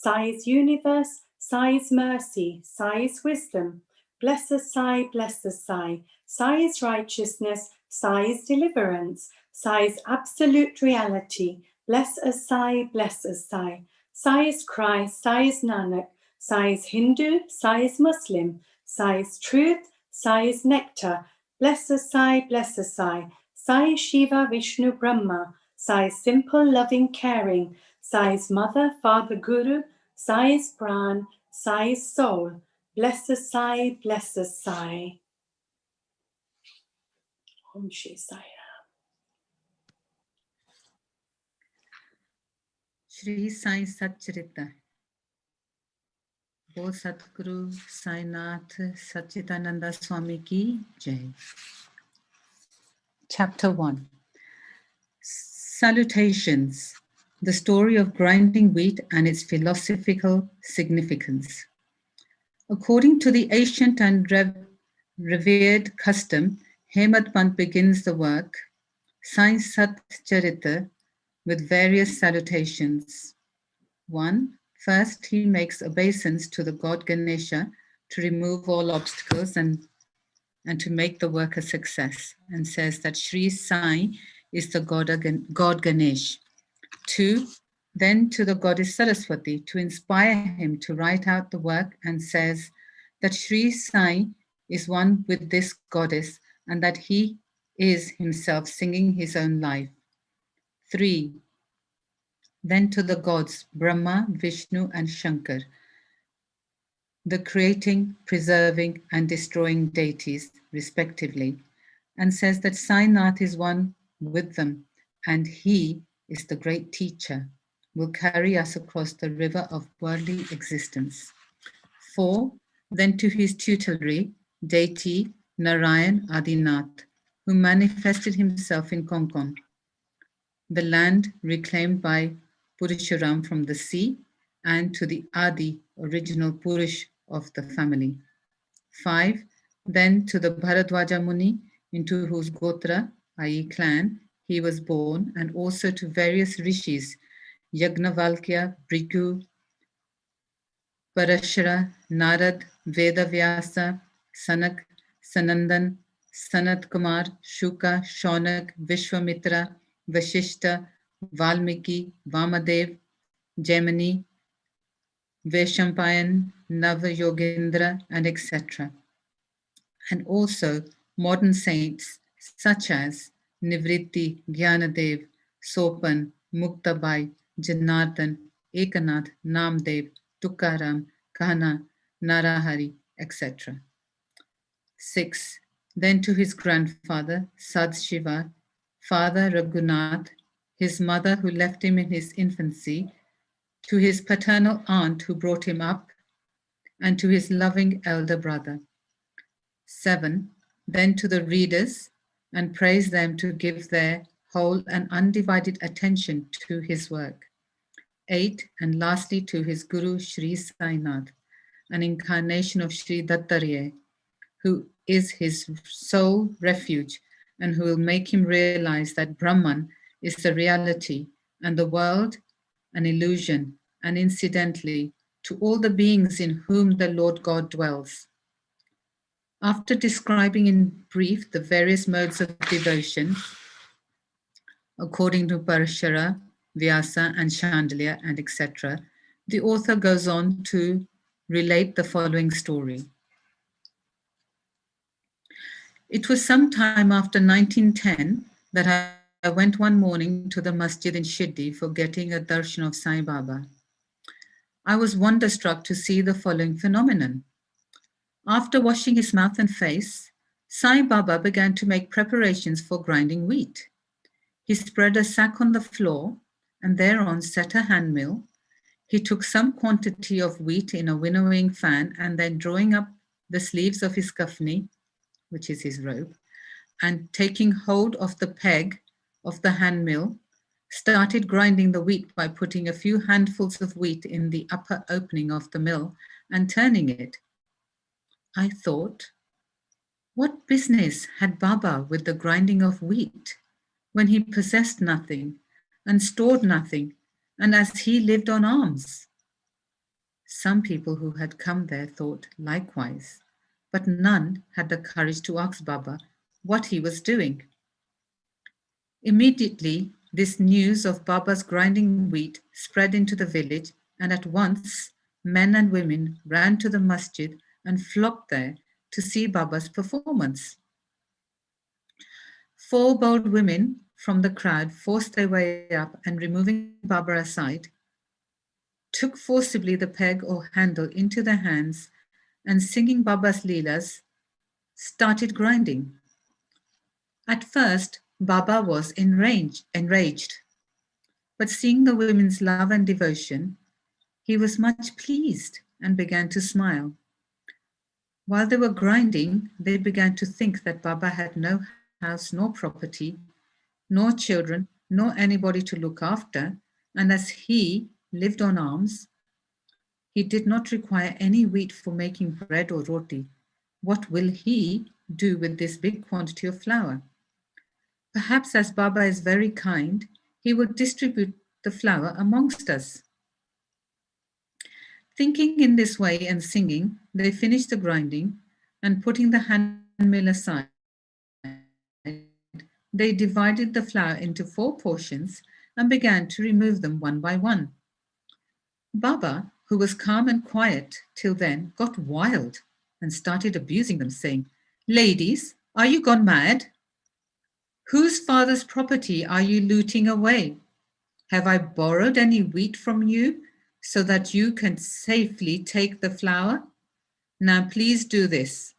Sai is universe, Sai is mercy, Sai is wisdom. Bless us, Sai, bless us, Sai. Sai is righteousness, Sai is deliverance. Sai is absolute reality. Bless us, Sai, bless us, Sai. Sai is Christ, Sai is Nanak. Sai is Hindu, Sai is Muslim. Sai is truth, Sai is nectar. Bless us, Sai, bless us, Sai. Sai is Shiva, Vishnu, Brahma. Sai is simple, loving, caring. Sai is mother, father, guru. Sai is Pran, Sai is soul. Bless us, Sai, bless us, Sai. Om Shri Sai. Shri Sai Charitra. Bol Satguru Sainath Satchitananda Swami Ki Jai. Chapter 1. Salutations. The story of grinding wheat and its philosophical significance. According to the ancient and revered custom, Hemad Pant begins the work, Sai Sat Charitra, with various salutations. 1. First, he makes obeisance to the god Ganesha to remove all obstacles and to make the work a success, and says that Shri Sai is the god Ganesh. 2. Then to the goddess Saraswati to inspire him to write out the work, and says that Shri Sai is one with this goddess and that he is himself singing his own life. 3. Then to the gods Brahma, Vishnu and Shankar, the creating, preserving and destroying deities respectively, and says that Sainath is one with them and he is the great teacher, will carry us across the river of worldly existence. 4. Then to his tutelary, deity Narayan Adinath, who manifested himself in Konkon, the land reclaimed by Purusharam from the sea, and to the Adi, original Purush of the family. 5. Then to the Bharadwaja Muni, into whose Gotra, i.e. clan, he was born, and also to various rishis, Yagnavalkya, Bhrigu, Parashara, Narad, Vedavyasa, Sanak, Sanandan, Sanat Kumar, Shuka, Shaunak, Vishwamitra, Vashishta, Valmiki, Vamadev, Jaimini, Vaishampayan, Navayogendra, and etc. And also modern saints such as Nivritti, Gyanadev, Sopan, Muktabai, Janardhan, Ekanath, Namdev, Tukaram, Kahana, Narahari, etc. 6. Then to his grandfather, Sad Shiva, father Raghunath, his mother who left him in his infancy, to his paternal aunt who brought him up, and to his loving elder brother. 7. Then to the readers, and praise them to give their whole and undivided attention to his work. 8. And lastly to his Guru Shri Sainath, an incarnation of Shri Dattarya, who is his sole refuge and who will make him realize that Brahman is the reality and the world an illusion, and incidentally to all the beings in whom the Lord God dwells. After describing in brief the various modes of devotion, according to Parashara, Vyasa and Chandaliya and etc., the author goes on to relate the following story. It was some time after 1910 that I went one morning to the masjid in Shirdi for getting a darshan of Sai Baba. I was wonderstruck to see the following phenomenon. After washing his mouth and face, Sai Baba began to make preparations for grinding wheat. He spread a sack on the floor and thereon set a hand mill. He took some quantity of wheat in a winnowing fan and then drawing up the sleeves of his kafni, which is his robe, and taking hold of the peg of the hand mill, started grinding the wheat by putting a few handfuls of wheat in the upper opening of the mill and turning it. I thought, what business had Baba with the grinding of wheat when he possessed nothing and stored nothing, and as he lived on alms? Some people who had come there thought likewise, but none had the courage to ask Baba what he was doing. Immediately, this news of Baba's grinding wheat spread into the village, and at once men and women ran to the masjid and flocked there to see Baba's performance. Four bold women from the crowd forced their way up and, removing Baba aside, took forcibly the peg or handle into their hands and, singing Baba's leelas, started grinding. At first, Baba was enraged, but seeing the women's love and devotion, he was much pleased and began to smile. While they were grinding, they began to think that Baba had no house nor property, nor children, nor anybody to look after, and as he lived on alms, he did not require any wheat for making bread or roti. What will he do with this big quantity of flour? Perhaps as Baba is very kind, he would distribute the flour amongst us. Thinking in this way and singing, they finished the grinding, and putting the handmill aside, they divided the flour into 4 portions and began to remove them one by one. Baba, who was calm and quiet till then, got wild and started abusing them, saying, "Ladies, are you gone mad? Whose father's property are you looting away? Have I borrowed any wheat from you so that you can safely take the flour? Now please do this.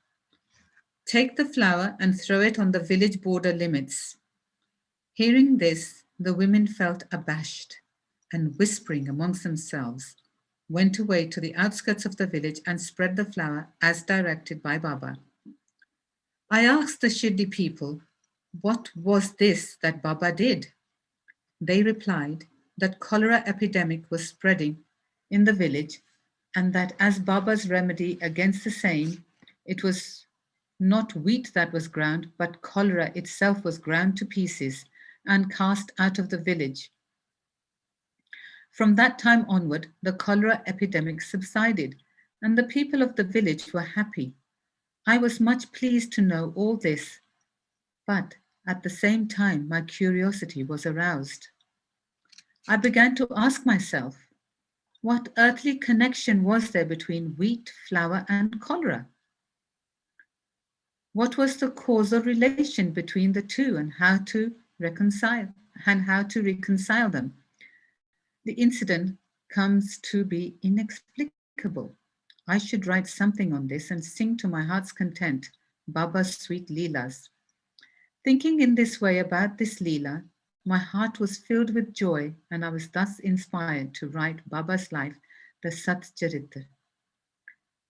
Take the flour and throw it on the village border limits." Hearing this, the women felt abashed and, whispering amongst themselves, went away to the outskirts of the village and spread the flour as directed by Baba. I asked the Shirdi people, what was this that Baba did? They replied that cholera epidemic was spreading in the village, and that as Baba's remedy against the same, it was not wheat that was ground, but cholera itself was ground to pieces and cast out of the village. From that time onward, the cholera epidemic subsided, and the people of the village were happy. I was much pleased to know all this, but at the same time, my curiosity was aroused. I began to ask myself, what earthly connection was there between wheat, flour, and cholera? What was the causal relation between the two, and how to reconcile them? The incident comes to be inexplicable. I should write something on this and sing to my heart's content Baba's sweet leelas. Thinking in this way about this leela, my heart was filled with joy, and I was thus inspired to write Baba's life, the Sat Charitra.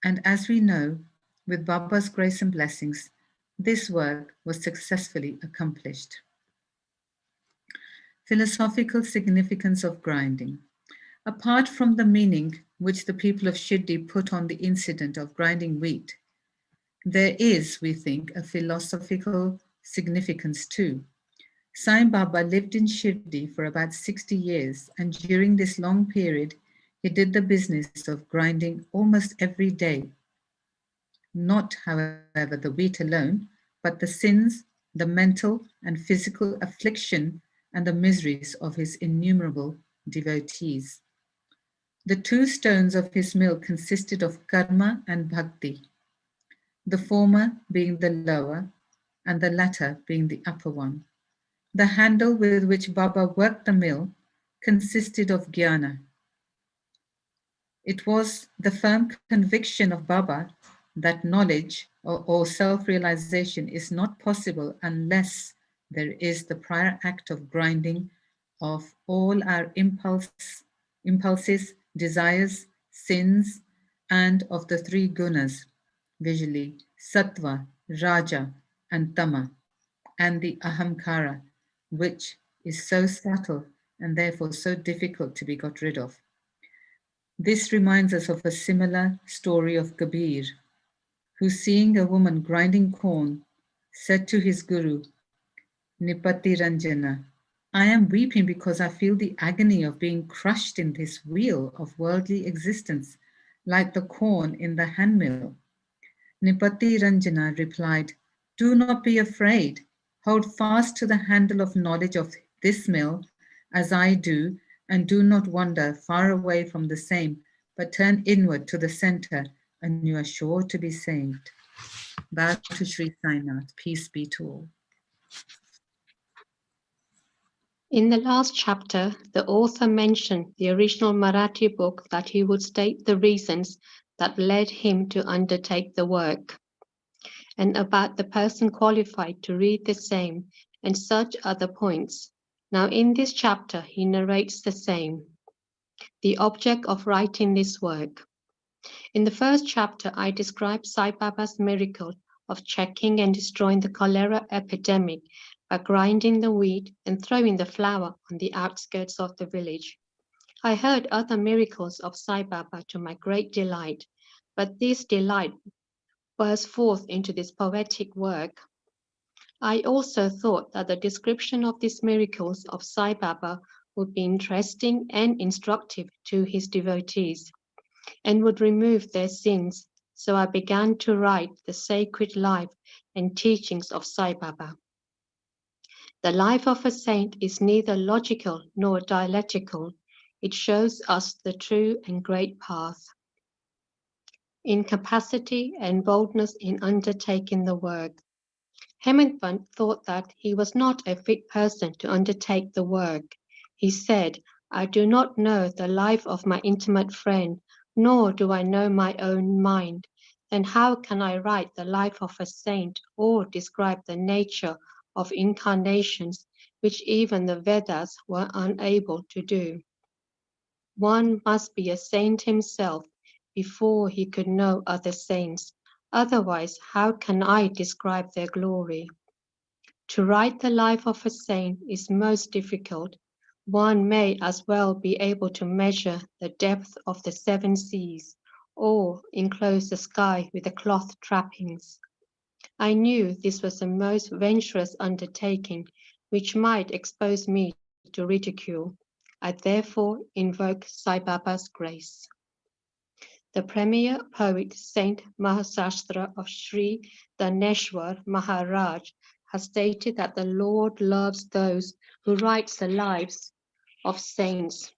And as we know, with Baba's grace and blessings, this work was successfully accomplished. Philosophical significance of grinding. Apart from the meaning which the people of Shirdi put on the incident of grinding wheat, there is, we think, a philosophical significance too. Sai Baba lived in Shirdi for about 60 years, and during this long period, he did the business of grinding almost every day. Not, however, the wheat alone, but the sins, the mental and physical affliction, and the miseries of his innumerable devotees. The 2 stones of his mill consisted of karma and bhakti, the former being the lower and the latter being the upper one. The handle with which Baba worked the mill consisted of jnana. It was the firm conviction of Baba that knowledge or self-realization is not possible unless there is the prior act of grinding of all our impulses, desires, sins, and of the 3 gunas, visually sattva, raja, and tama, and the ahamkara, which is so subtle and therefore so difficult to be got rid of. This reminds us of a similar story of Kabir, who, seeing a woman grinding corn, said to his guru, Nipati Ranjana, I am weeping because I feel the agony of being crushed in this wheel of worldly existence like the corn in the handmill. Nipati Ranjana replied, "Do not be afraid. Hold fast to the handle of knowledge of this mill, as I do, and do not wander far away from the same, but turn inward to the center, and you are sure to be saved." Bow to Shri Sainath. Peace be to all. In the last chapter, the author mentioned the original Marathi book that he would state the reasons that led him to undertake the work, and about the person qualified to read the same, and such other points. Now in this chapter, he narrates the same, the object of writing this work. In the first chapter, I described Sai Baba's miracle of checking and destroying the cholera epidemic by grinding the wheat and throwing the flour on the outskirts of the village. I heard other miracles of Sai Baba to my great delight, but this delight burst forth into this poetic work. I also thought that the description of these miracles of Sai Baba would be interesting and instructive to his devotees, and would remove their sins, so I began to write the sacred life and teachings of Sai Baba. The life of a saint is neither logical nor dialectical. It shows us the true and great path. In capacity and boldness in undertaking the work, Hemingway thought that he was not a fit person to undertake the work. He said, "I do not know the life of my intimate friend, nor do I know my own mind. Then how can I write the life of a saint or describe the nature of incarnations, which even the Vedas were unable to do? One must be a saint himself before he could know other saints. Otherwise, how can I describe their glory? To write the life of a saint is most difficult. One may as well be able to measure the depth of the seven seas, or enclose the sky with the cloth trappings. I knew this was a most venturous undertaking, which might expose me to ridicule. I therefore invoke Sai Baba's grace. The premier poet, Saint Mahasastra of Shri Dhaneshwar Maharaj, has stated that the Lord loves those who write the lives of saints,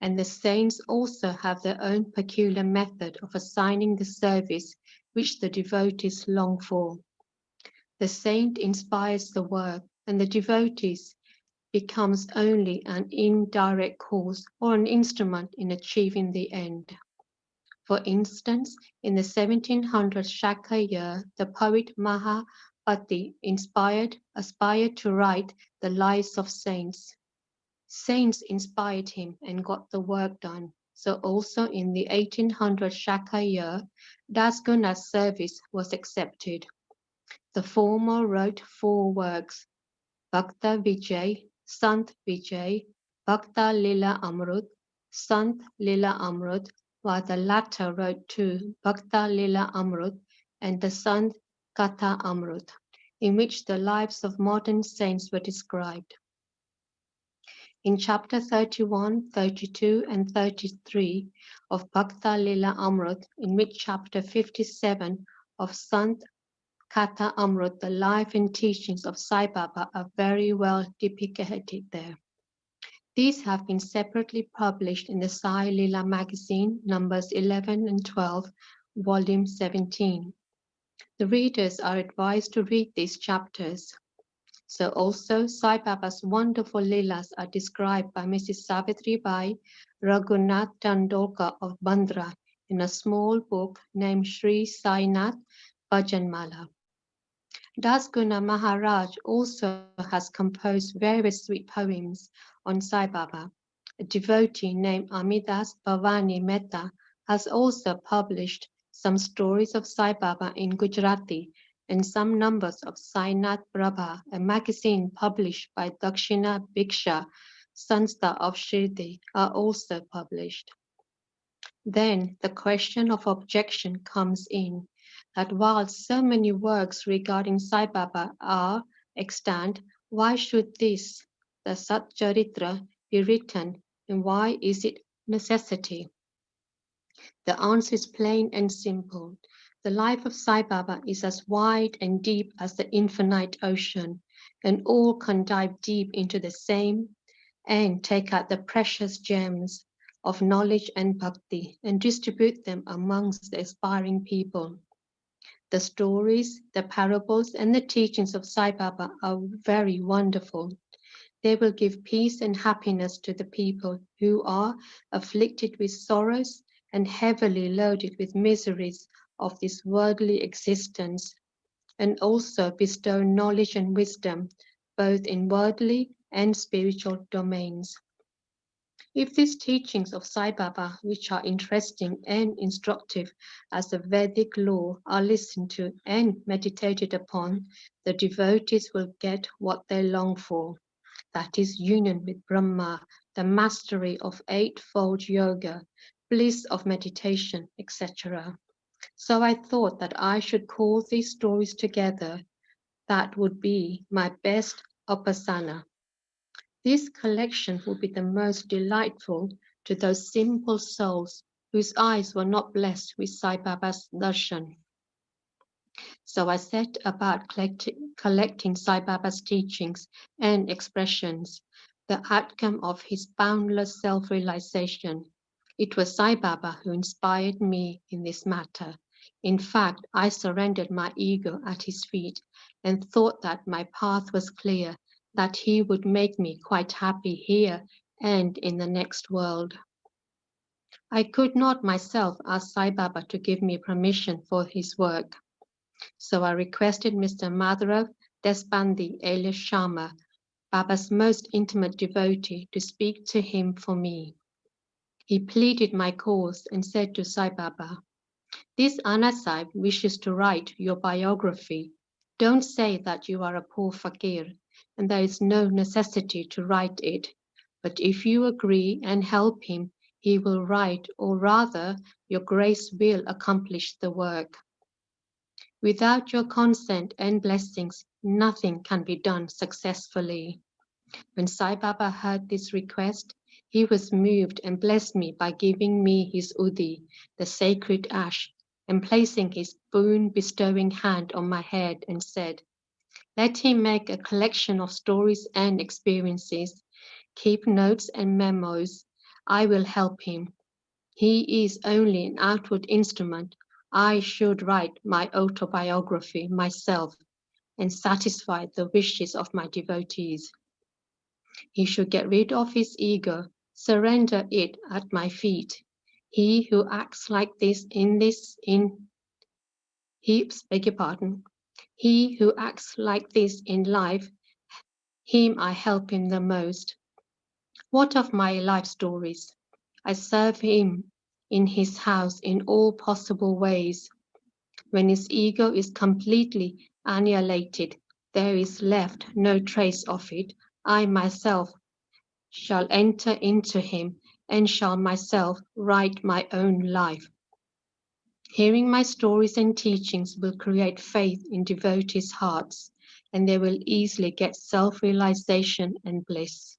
and the saints also have their own peculiar method of assigning the service which the devotees long for. The saint inspires the work, and the devotees becomes only an indirect cause or an instrument in achieving the end. For instance, in the 1700 Shaka year, the poet Mahapati aspired to write the lives of saints. Saints inspired him and got the work done. So also in the 1800 Shaka year, Dasguna's service was accepted. The former wrote 4 works, Bhakta Vijay, Sant Vijay, Bhakta Lila Amrut, Sant Lila Amrut, while the latter wrote 2, Bhakta Lila Amrut and the Sant Katha Amrut, in which the lives of modern saints were described. In chapter 31, 32, and 33 of Bhakta Lila Amrut, in which chapter 57 of Sant Katha Amrut, the life and teachings of Sai Baba are very well depicted there. These have been separately published in the Sai Lila magazine, numbers 11 and 12, volume 17. The readers are advised to read these chapters. So also Sai Baba's wonderful Leelas are described by Mrs. Savitri Bai Raghunath Tandolkar of Bandra in a small book named Shri Sainath Bhajanmala. Dasguna Maharaj also has composed various sweet poems on Sai Baba. A devotee named Amidas Bhavani Mehta has also published some stories of Sai Baba in Gujarati, and some numbers of Sainath Prabha, a magazine published by Dakshina Bhiksha Sanstha of Shirdi, are also published. Then the question of objection comes in, that while so many works regarding Sai Baba are extant, why should this, the Sat Charitra, be written, and why is it necessity? The answer is plain and simple. The life of Sai Baba is as wide and deep as the infinite ocean, and all can dive deep into the same and take out the precious gems of knowledge and bhakti and distribute them amongst the aspiring people. The stories, the parables, and the teachings of Sai Baba are very wonderful. They will give peace and happiness to the people who are afflicted with sorrows and heavily loaded with miseries of this worldly existence, and also bestow knowledge and wisdom both in worldly and spiritual domains. If these teachings of Sai Baba, which are interesting and instructive as a Vedic law, are listened to and meditated upon, the devotees will get what they long for. That is union with Brahma, the mastery of eightfold yoga, bliss of meditation, etc. So I thought that I should call these stories together. That would be my best upasana. This collection would be the most delightful to those simple souls whose eyes were not blessed with Sai Baba's darshan. So I set about collecting Sai Baba's teachings and expressions, the outcome of his boundless self-realization. It was Sai Baba who inspired me in this matter. In fact, I surrendered my ego at his feet and thought that my path was clear, that he would make me quite happy here and in the next world. I could not myself ask Sai Baba to give me permission for his work. So I requested Mr. Madhurav Deshpande alias Sharma, Baba's most intimate devotee, to speak to him for me. He pleaded my cause and said to Sai Baba, "This Anna Sahib wishes to write your biography. Don't say that you are a poor fakir and there is no necessity to write it. But if you agree and help him, he will write, or rather, your grace will accomplish the work. Without your consent and blessings, nothing can be done successfully." When Sai Baba heard this request, he was moved and blessed me by giving me his udhi, the sacred ash, and placing his boon-bestowing hand on my head and said, "Let him make a collection of stories and experiences. Keep notes and memos. I will help him. He is only an outward instrument. I should write my autobiography myself and satisfy the wishes of my devotees. He should get rid of his ego, surrender it at my feet. He who acts like this He who acts like this in life, him I help him the most. What of my life stories? I serve him in his house in all possible ways. When his ego is completely annihilated, there is left no trace of it. I myself shall enter into him and shall myself write my own life. Hearing my stories and teachings will create faith in devotees' hearts, and they will easily get self-realization and bliss.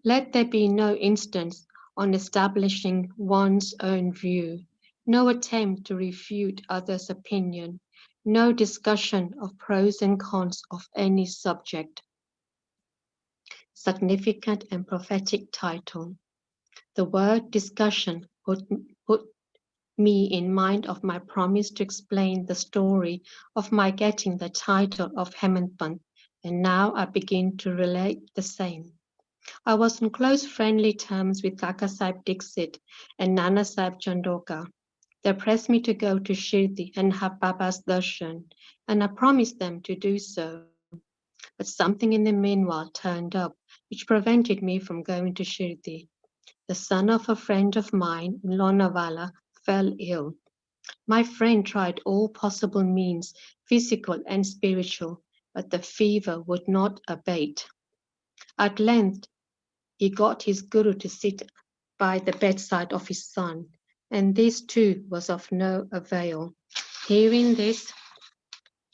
Let there be no instance on establishing one's own view, no attempt to refute others' opinion, no discussion of pros and cons of any subject. Significant and prophetic title. The word discussion put me in mind of my promise to explain the story of my getting the title of Hemantpant, and now I begin to relate the same. I was on close friendly terms with Kaka Sahib Dixit and Nana Sahib Chandoka. They pressed me to go to Shirdi and have Baba's darshan, and I promised them to do so. But something in the meanwhile turned up, which prevented me from going to Shirdi. The son of a friend of mine in Lonavala fell ill. My friend tried all possible means, physical and spiritual, but the fever would not abate. At length, he got his guru to sit by the bedside of his son, and this too was of no avail. Hearing this,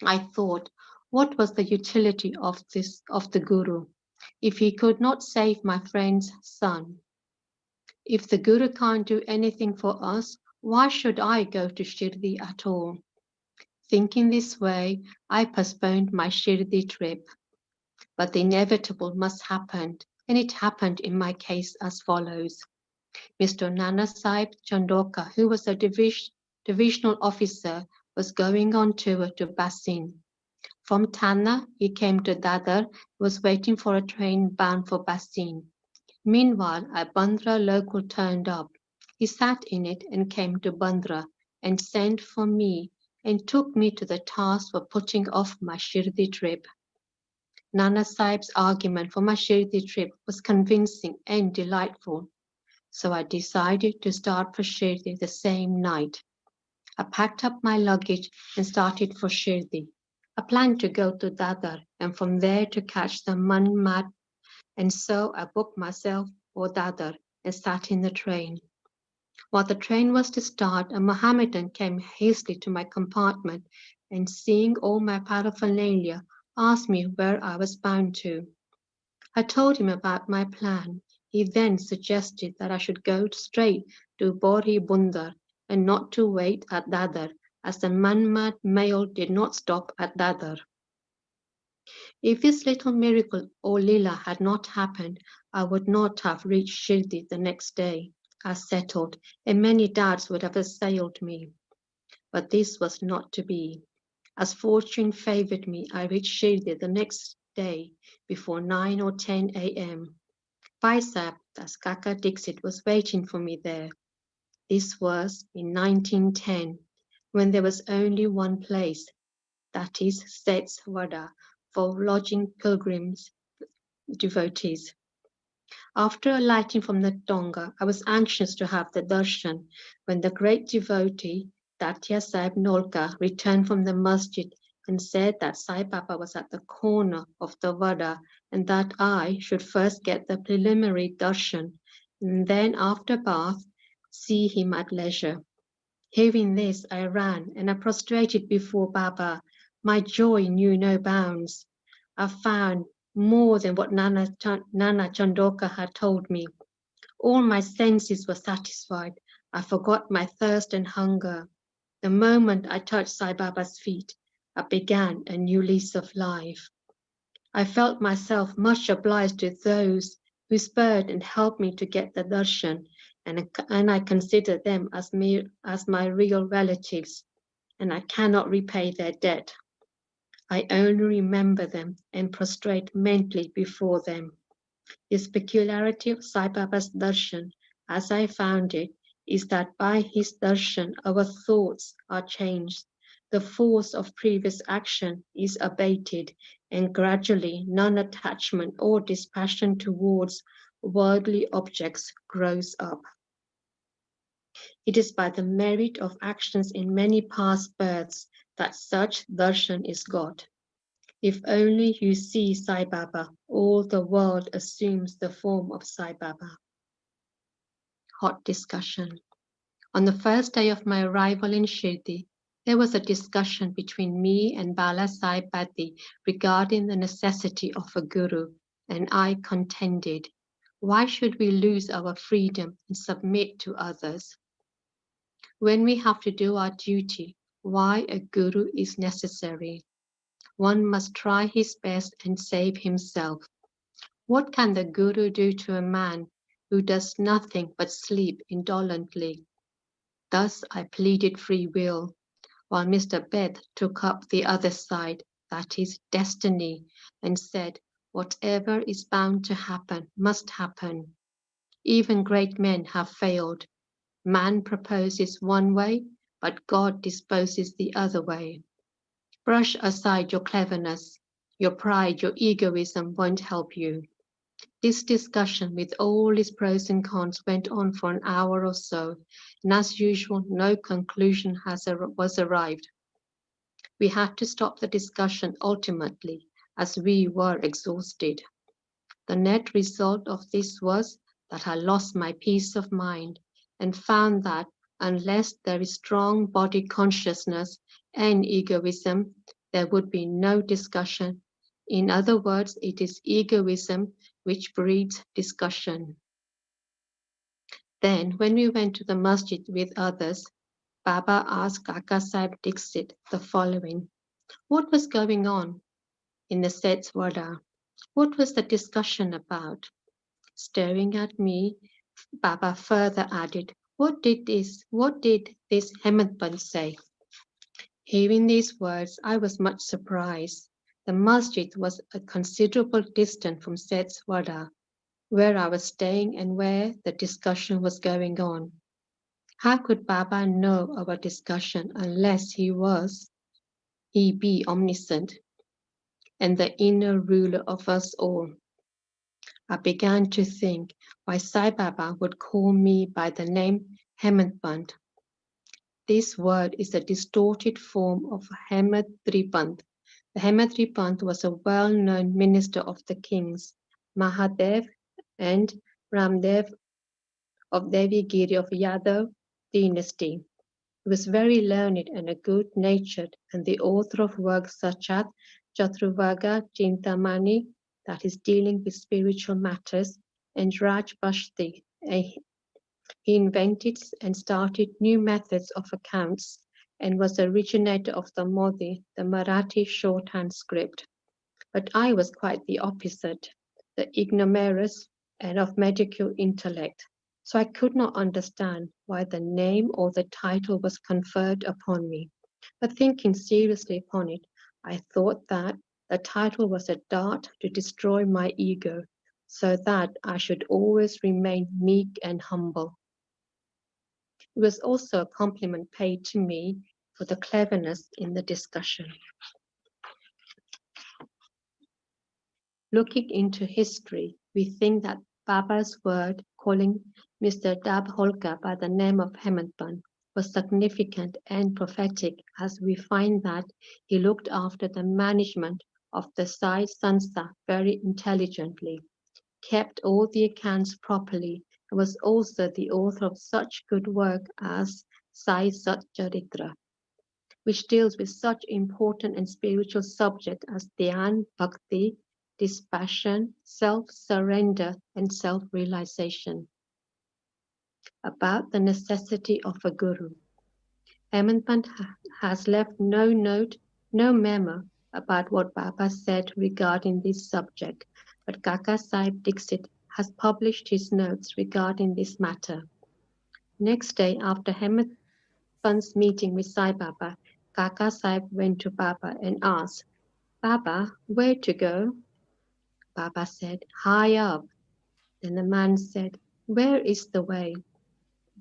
I thought, what was the utility of the guru if he could not save my friend's son? If the Guru can't do anything for us, why should I go to Shirdi at all? Thinking this way, I postponed my Shirdi trip. But the inevitable must happen, and it happened in my case as follows. Mr. Nana Sahib Chandoka, who was a divisional officer, was going on tour to Bassin. From Tanna, he came to Dadar, was waiting for a train bound for Bassin. Meanwhile, a Bandra local turned up. He sat in it and came to Bandra and sent for me and took me to the task for putting off my Shirdi trip. Nana Sahib's argument for my Shirdi trip was convincing and delightful, so I decided to start for Shirdi the same night. I packed up my luggage and started for Shirdi. I planned to go to Dadar and from there to catch the Manmat, and so I booked myself for Dadar and sat in the train. While the train was to start, a Mohammedan came hastily to my compartment and, seeing all my paraphernalia, asked me where I was bound to. I told him about my plan. He then suggested that I should go straight to Bori Bundar and not to wait at Dadar, as the Manmad mail did not stop at Dadar. If this little miracle or lila had not happened, I would not have reached Shirdi the next day, as settled, and many doubts would have assailed me. But this was not to be. As fortune favored me, I reached Shirdi the next day before 9 or 10 a.m. Paisab, that's Kaka Dixit, was waiting for me there. This was in 1910, when there was only one place, that is Seth's Vada, for lodging pilgrims, devotees. After alighting from the Donga, I was anxious to have the darshan when the great devotee, Tatya Sahib Nolka, returned from the masjid and said that Sai Baba was at the corner of the Vada and that I should first get the preliminary darshan and then after bath see him at leisure. Hearing this, I ran and I prostrated before Baba. My joy knew no bounds. I found more than what Nana Chandoka had told me. All my senses were satisfied. I forgot my thirst and hunger. The moment I touched Sai Baba's feet, I began a new lease of life. I felt myself much obliged to those who spurred and helped me to get the darshan, and I consider them as my real relatives, and I cannot repay their debt. I only remember them and prostrate mentally before them. This peculiarity of Sai Baba's darshan, as I found it, is that by his darshan our thoughts are changed, the force of previous action is abated, and gradually non-attachment or dispassion towards worldly objects grows up. It is by the merit of actions in many past births that such darshan is got. If only you see Sai Baba, all the world assumes the form of Sai Baba. Hot discussion. On the first day of my arrival in Shirdi, there was a discussion between me and Bala Sahib Badi regarding the necessity of a guru, and I contended, why should we lose our freedom and submit to others? When we have to do our duty, why a guru is necessary? One must try his best and save himself. What can the guru do to a man who does nothing but sleep indolently? Thus I pleaded free will, while Mr. Beth took up the other side, that is destiny, and said, whatever is bound to happen must happen. Even great men have failed. Man proposes one way, but God disposes the other way. Brush aside your cleverness. Your pride, your egoism won't help you. This discussion with all its pros and cons went on for an hour or so, and as usual, no conclusion was arrived. We had to stop the discussion ultimately, as we were exhausted. The net result of this was that I lost my peace of mind and found that unless there is strong body consciousness and egoism, there would be no discussion. In other words, it is egoism which breeds discussion. Then, when we went to the masjid with others, Baba asked Kaka Sahib Dixit the following: What was going on in the Seth's Wada? What was the discussion about? Staring at me, Baba further added, What did this Hemantpant say? Hearing these words, I was much surprised. The masjid was a considerable distance from Seth's Wada, where I was staying and where the discussion was going on. How could Baba know of a discussion unless he be omniscient and the inner ruler of us all? I began to think why Sai Baba would call me by the name Hemantpant. This word is a distorted form of Hemadripant. The Hemadripant was a well-known minister of the kings, Mahadev and Ramdev of Devigiri of Yadav dynasty. He was very learned and a good-natured, and the author of works such as Chaturvaga Chintamani, that is dealing with spiritual matters, and Rajbhashti. He invented and started new methods of accounts and was the originator of the Modi, the Marathi shorthand script. But I was quite the opposite, the ignoramus and of medical intellect. So I could not understand why the name or the title was conferred upon me. But thinking seriously upon it, I thought that the title was a dart to destroy my ego, so that I should always remain meek and humble. It was also a compliment paid to me for the cleverness in the discussion. Looking into history, we think that Baba's word calling Mr. Dabholkar by the name of Hemantpant was significant and prophetic, as we find that he looked after the management of the Sai Sansa very intelligently, kept all the accounts properly, and was also the author of such good work as Sai Sat Charitra, which deals with such important and spiritual subjects as Dhyan, Bhakti, dispassion, self-surrender, and self-realization. About the necessity of a guru. Hemantpant has left no note, no memo about what Baba said regarding this subject, but Kaka Sahib Dixit has published his notes regarding this matter. Next day, after Hemantpant's meeting with Sai Baba, Kaka Sahib went to Baba and asked, Baba, where to go? Baba said, high up. Then the man said, where is the way?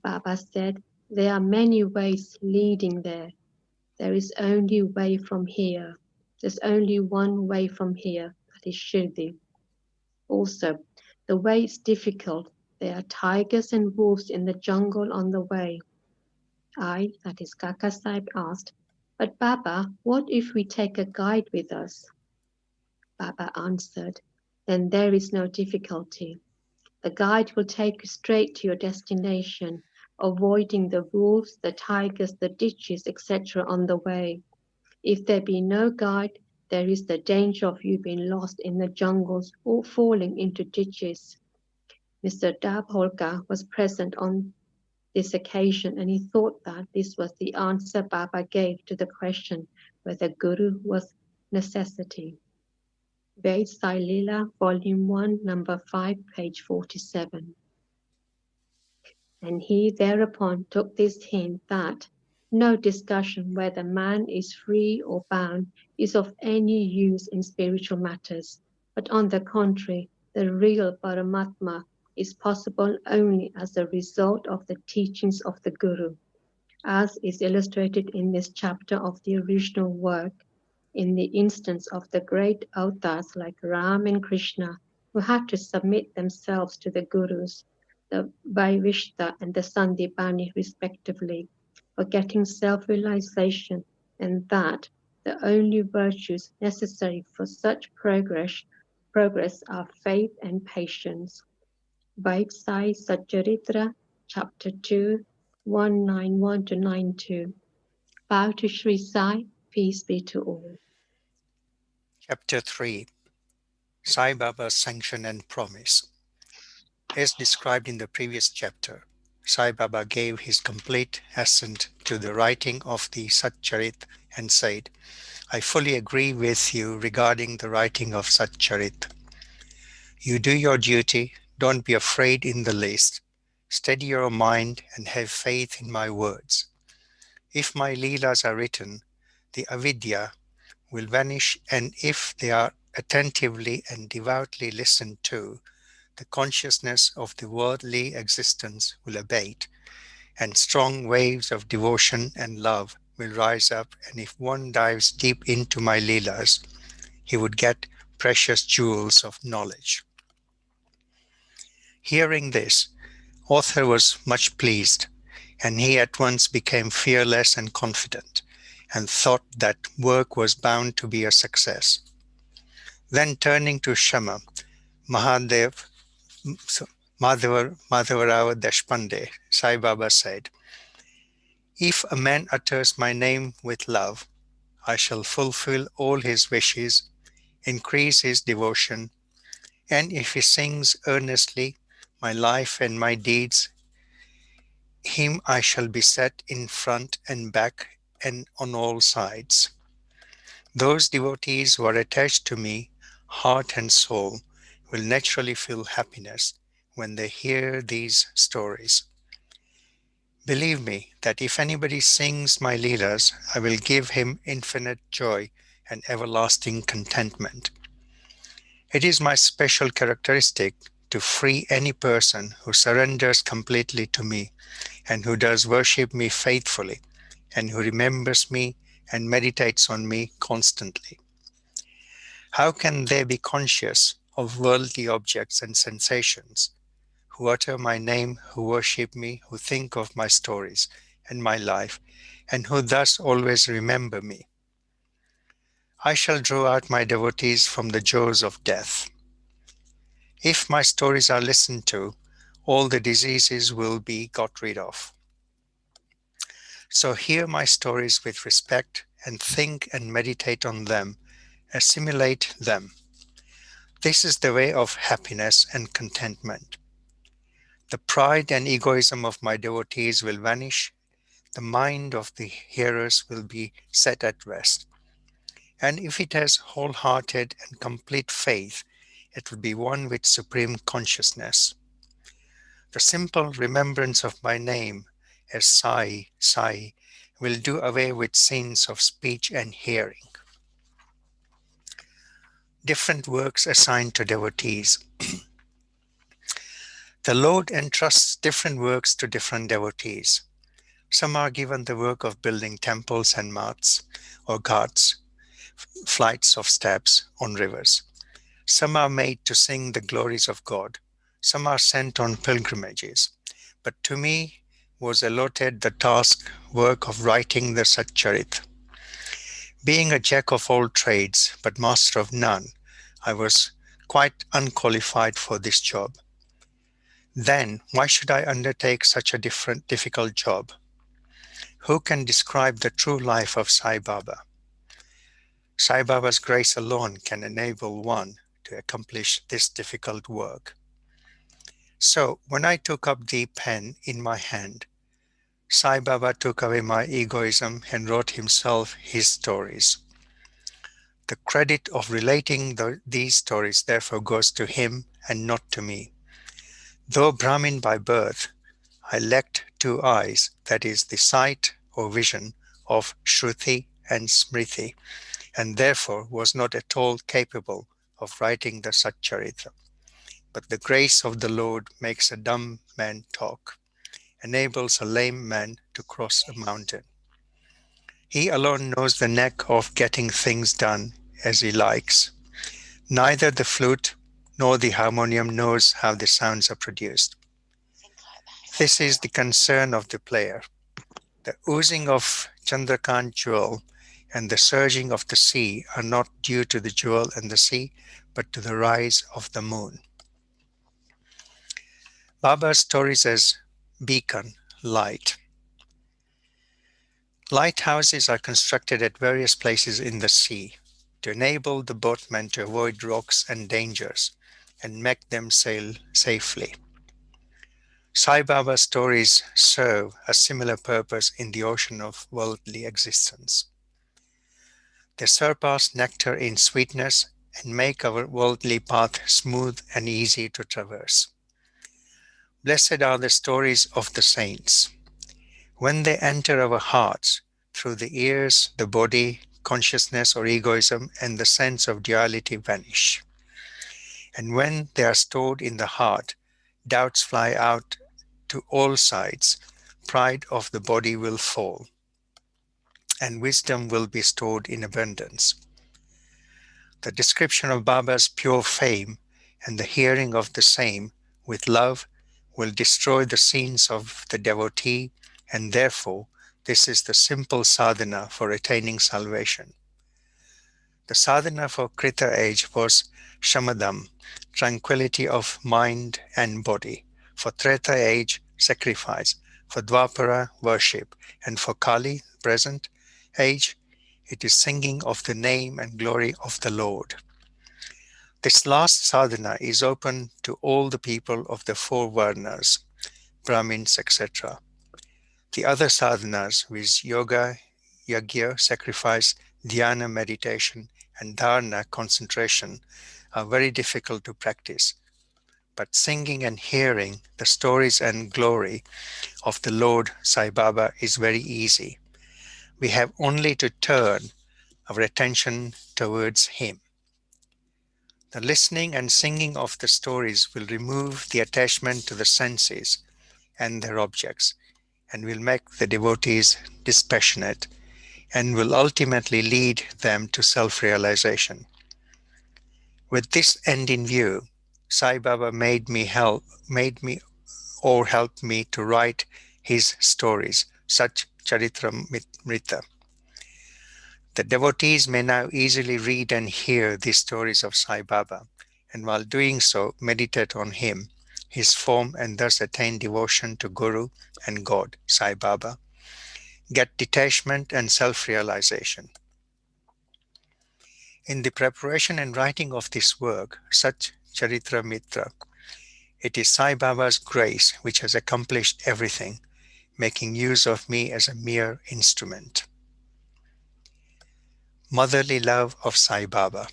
Baba said, there are many ways leading there. There is only way from here. There's only one way from here, that is Shirdi. Also, the way is difficult. There are tigers and wolves in the jungle on the way. I, that is Kaka Sahib, asked, but Baba, what if we take a guide with us? Baba answered, then there is no difficulty. The guide will take you straight to your destination, avoiding the wolves, the tigers, the ditches, etc. on the way. If there be no guide, there is the danger of you being lost in the jungles or falling into ditches. Mr. Dabholkar was present on this occasion, and he thought that this was the answer Baba gave to the question whether Guru was necessity. Ved Sai Leela, Volume 1, Number 5, page 47. And he thereupon took this hint that no discussion whether man is free or bound is of any use in spiritual matters, but on the contrary, the real Paramatma is possible only as a result of the teachings of the Guru, as is illustrated in this chapter of the original work, in the instance of the great avatars like Ram and Krishna, who had to submit themselves to the Gurus, the Vaivishta and the Sandipani respectively, for getting self-realization, and that the only virtues necessary for such progress are faith and patience. Vaipsai Satcharitra, Chapter 2, 191 to 92. Bow to Shri Sai, peace be to all. Chapter 3 Sai Baba's Sanction and Promise. As described in the previous chapter, Sai Baba gave his complete assent to the writing of the Satcharit and said, I fully agree with you regarding the writing of Satcharit. You do your duty, don't be afraid in the least. Steady your mind and have faith in my words. If my Leelas are written, the avidya will vanish, and if they are attentively and devoutly listened to, the consciousness of the worldly existence will abate, and strong waves of devotion and love will rise up, and if one dives deep into my Leelas, he would get precious jewels of knowledge. Hearing this, author was much pleased, and he at once became fearless and confident, and thought that work was bound to be a success. Then turning to Shama, Madhavarao Deshpande, Sai Baba said, if a man utters my name with love, I shall fulfill all his wishes, increase his devotion, and if he sings earnestly my life and my deeds, him I shall be set in front and back and on all sides. Those devotees who are attached to me, heart and soul, will naturally feel happiness when they hear these stories. Believe me that if anybody sings my Leelas, I will give him infinite joy and everlasting contentment. It is my special characteristic to free any person who surrenders completely to me and who does worship me faithfully and who remembers me and meditates on me constantly. How can they be conscious of worldly objects and sensations, who utter my name, who worship me, who think of my stories and my life, and who thus always remember me? I shall draw out my devotees from the jaws of death. If my stories are listened to, all the diseases will be got rid of. So hear my stories with respect and think and meditate on them, assimilate them. This is the way of happiness and contentment. The pride and egoism of my devotees will vanish. The mind of the hearers will be set at rest. And if it has wholehearted and complete faith, it will be one with supreme consciousness. The simple remembrance of my name as Sai, Sai, will do away with sins of speech and hearing. Different works assigned to devotees. The Lord entrusts different works to different devotees. Some are given the work of building temples and mats or ghats, flights of steps on rivers. Some are made to sing the glories of God. Some are sent on pilgrimages. But to me was allotted the work of writing the Satcharit. Being a jack of all trades, but master of none, I was quite unqualified for this job. Then why should I undertake such a difficult job? Who can describe the true life of Sai Baba? Sai Baba's grace alone can enable one to accomplish this difficult work. So when I took up the pen in my hand, Sai Baba took away my egoism and wrote himself his stories. The credit of relating these stories therefore goes to him and not to me. Though Brahmin by birth, I lacked two eyes, that is, the sight or vision of Shruti and Smriti, and therefore was not at all capable of writing the Satcharitra. But the grace of the Lord makes a dumb man talk, enables a lame man to cross a mountain. He alone knows the knack of getting things done as he likes. Neither the flute nor the harmonium knows how the sounds are produced. This is the concern of the player. The oozing of Chandrakant jewel and the surging of the sea are not due to the jewel and the sea, but to the rise of the moon. Baba's stories as beacon, light. Lighthouses are constructed at various places in the sea to enable the boatmen to avoid rocks and dangers and make them sail safely. Sai Baba's stories serve a similar purpose in the ocean of worldly existence. They surpass nectar in sweetness and make our worldly path smooth and easy to traverse. Blessed are the stories of the saints. When they enter our hearts, through the ears, the body, consciousness or egoism, and the sense of duality vanish. And when they are stored in the heart, doubts fly out to all sides, pride of the body will fall, and wisdom will be stored in abundance. The description of Baba's pure fame and the hearing of the same with love will destroy the sins of the devotee, and therefore this is the simple sadhana for attaining salvation. The sadhana for Krita age was shamadam, tranquility of mind and body; for Treta age, sacrifice; for Dwapara, worship; and for Kali, present age, it is singing of the name and glory of the Lord. This last sadhana is open to all the people of the four varnas, Brahmins, etc. The other sadhanas, viz. Yoga, yagya, sacrifice, dhyana, meditation, and dharana, concentration, are very difficult to practice. But singing and hearing the stories and glory of the Lord Sai Baba is very easy. We have only to turn our attention towards Him. The listening and singing of the stories will remove the attachment to the senses and their objects, and will make the devotees dispassionate, and will ultimately lead them to self-realization. With this end in view, Sai Baba helped me to write his stories, such Charitra Mrita. The devotees may now easily read and hear these stories of Sai Baba, and while doing so, meditate on him, his form, and thus attain devotion to Guru and God, Sai Baba, get detachment and self-realization. In the preparation and writing of this work, such Charitra Mitra, it is Sai Baba's grace which has accomplished everything, making use of me as a mere instrument. Motherly love of Sai Baba.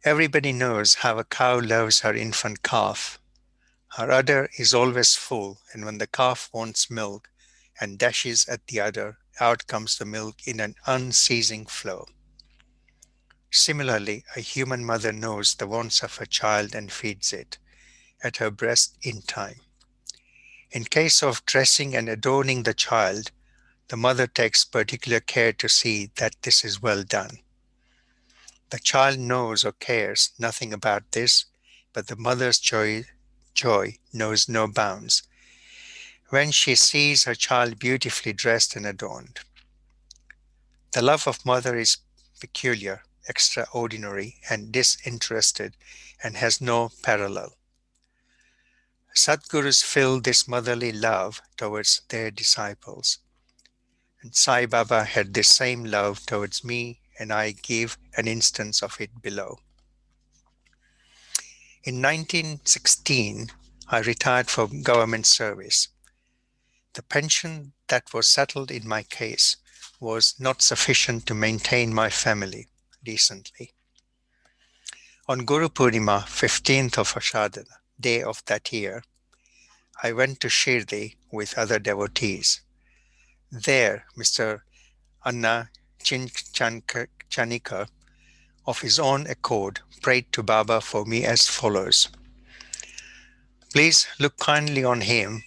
Everybody knows how a cow loves her infant calf. Her udder is always full, and when the calf wants milk and dashes at the udder, out comes the milk in an unceasing flow. Similarly, a human mother knows the wants of her child and feeds it at her breast in time. In case of dressing and adorning the child, the mother takes particular care to see that this is well done. The child knows or cares nothing about this, but the mother's joy knows no bounds when she sees her child beautifully dressed and adorned. The love of mother is peculiar, extraordinary, and disinterested, and has no parallel. Sadgurus feel this motherly love towards their disciples. And Sai Baba had this same love towards me, and I give an instance of it below. In 1916, I retired from government service. The pension that was settled in my case was not sufficient to maintain my family decently. On Guru Purnima, 15th of Ashadana, day of that year, I went to Shirdi with other devotees. There, Mr. Anna Chanika, of his own accord, prayed to Baba for me as follows. Please look kindly on him.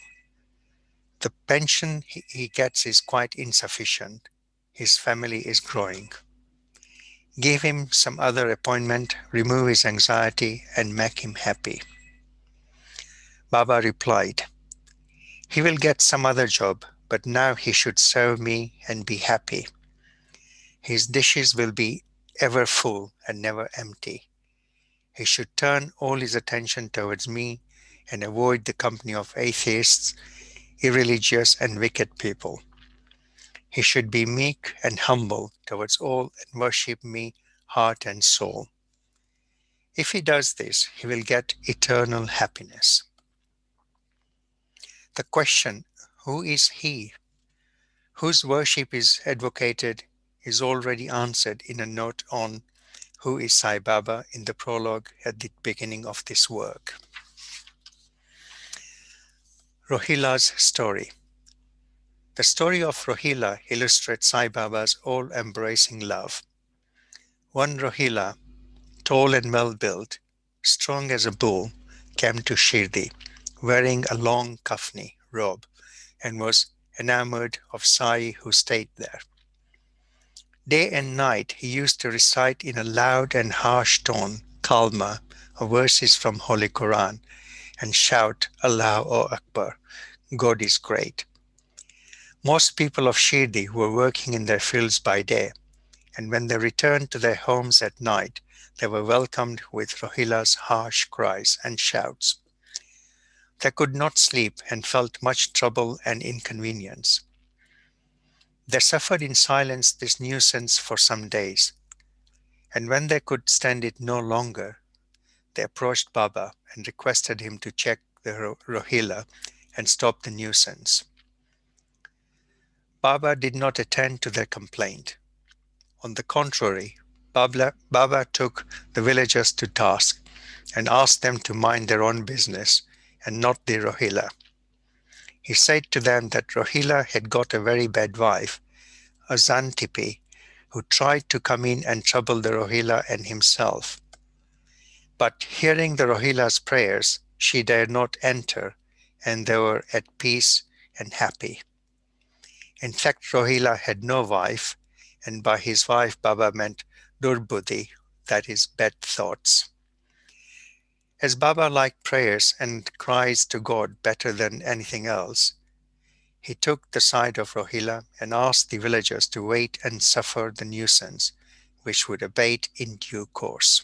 The pension he gets is quite insufficient. His family is growing. Give him some other appointment, remove his anxiety, and make him happy. Baba replied, he will get some other job, but now he should serve me and be happy. His dishes will be ever full and never empty. He should turn all his attention towards me and avoid the company of atheists, irreligious and wicked people. He should be meek and humble towards all and worship me heart and soul. If he does this, he will get eternal happiness. The question, who is he, whose worship is advocated, is already answered in a note on Who is Sai Baba in the prologue at the beginning of this work. Rohila's story. The story of Rohila illustrates Sai Baba's all-embracing love. One Rohila, tall and well-built, strong as a bull, came to Shirdi, wearing a long kafni robe, and was enamored of Sai who stayed there. Day and night he used to recite in a loud and harsh tone, kalma, or verses from Holy Quran, and shout, Allahu Akbar, God is great. Most people of Shirdi were working in their fields by day, and when they returned to their homes at night, they were welcomed with Rohila's harsh cries and shouts. They could not sleep and felt much trouble and inconvenience. They suffered in silence this nuisance for some days, and when they could stand it no longer, they approached Baba and requested him to check the Rohila and stop the nuisance. Baba did not attend to their complaint. On the contrary, Baba took the villagers to task and asked them to mind their own business and not the Rohila. He said to them that Rohila had got a very bad wife, a Zantipi, who tried to come in and trouble the Rohila and himself. But hearing the Rohila's prayers, she dared not enter, and they were at peace and happy. In fact, Rohila had no wife, and by his wife Baba meant Durbuddhi, that is, bad thoughts. As Baba liked prayers and cries to God better than anything else, he took the side of Rohila and asked the villagers to wait and suffer the nuisance, which would abate in due course.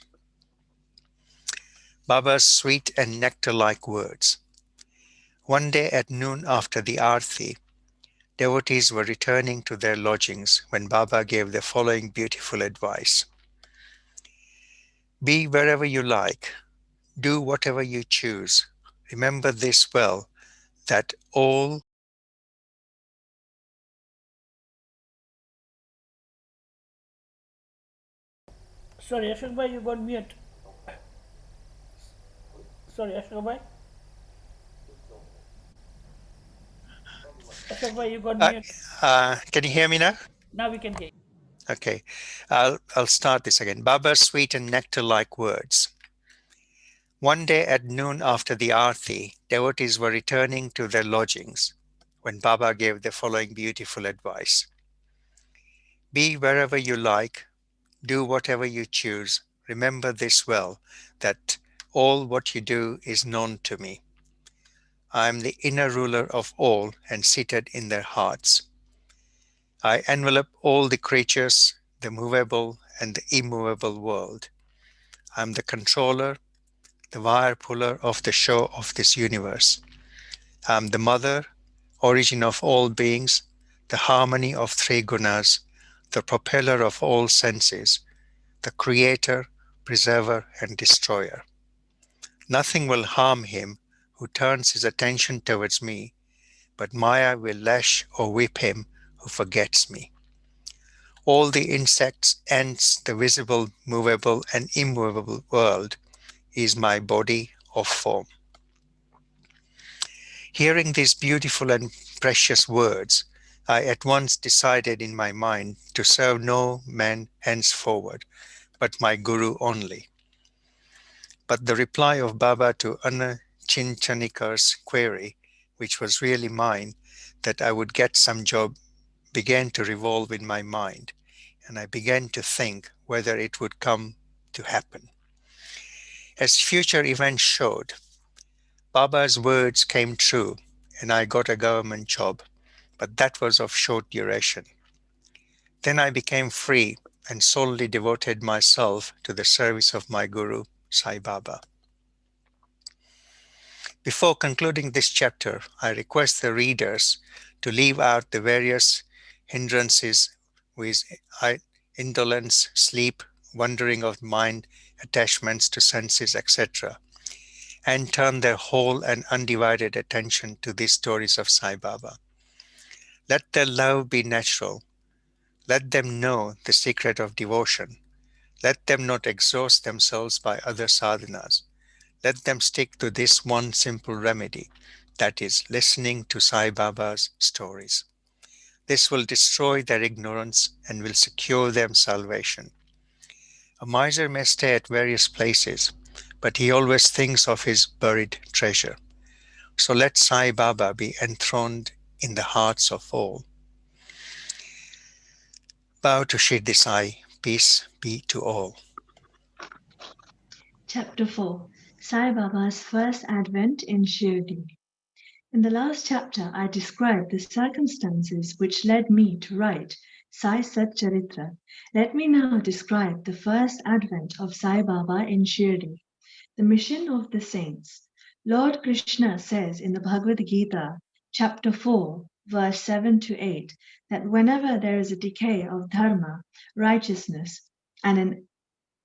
Baba's sweet and nectar-like words. One day at noon after the Aarti, devotees were returning to their lodgings when Baba gave the following beautiful advice. Be wherever you like, do whatever you choose. Remember this well, that all Sorry, Ashok bhai, you got mute. Sorry, Ashok bhai. Ashok bhai, you got mute. can you hear me now? Now we can hear you. Okay, I'll start this again. Baba's sweet and nectar-like words. One day at noon after the Aarti, devotees were returning to their lodgings when Baba gave the following beautiful advice. Be wherever you like, do whatever you choose. Remember this well, that all what you do is known to me. I am the inner ruler of all and seated in their hearts. I envelop all the creatures, the movable and the immovable world. I am the controller, the wire puller of the show of this universe. I am the mother, origin of all beings, the harmony of three gunas, the propeller of all senses, the creator, preserver, and destroyer. Nothing will harm him who turns his attention towards me, but Maya will lash or whip him who forgets me. All the insects, ants, the visible, movable, and immovable world is my body of form. Hearing these beautiful and precious words, I at once decided in my mind to serve no man henceforward, but my Guru only. But the reply of Baba to Anna Chinchanikar's query, which was really mine, that I would get some job, began to revolve in my mind, and I began to think whether it would come to happen. As future events showed, Baba's words came true, and I got a government job, but that was of short duration. Then I became free and solely devoted myself to the service of my Guru, Sai Baba. Before concluding this chapter, I request the readers to leave out the various hindrances with indolence, sleep, wandering of mind, attachments to senses, etc., and turn their whole and undivided attention to these stories of Sai Baba. Let their love be natural. Let them know the secret of devotion. Let them not exhaust themselves by other sadhanas. Let them stick to this one simple remedy, that is, listening to Sai Baba's stories. This will destroy their ignorance and will secure them salvation. A miser may stay at various places, but he always thinks of his buried treasure. So let Sai Baba be enthroned in the hearts of all. Bow to Shirdi Sai, peace be to all. Chapter 4 Sai Baba's First Advent in Shirdi. In the last chapter, I described the circumstances which led me to write Sai Sat Charitra. Let me now describe the first advent of Sai Baba in Shirdi. The mission of the saints. Lord Krishna says in the Bhagavad Gita, chapter 4, verse 7 to 8, that whenever there is a decay of dharma, righteousness, and an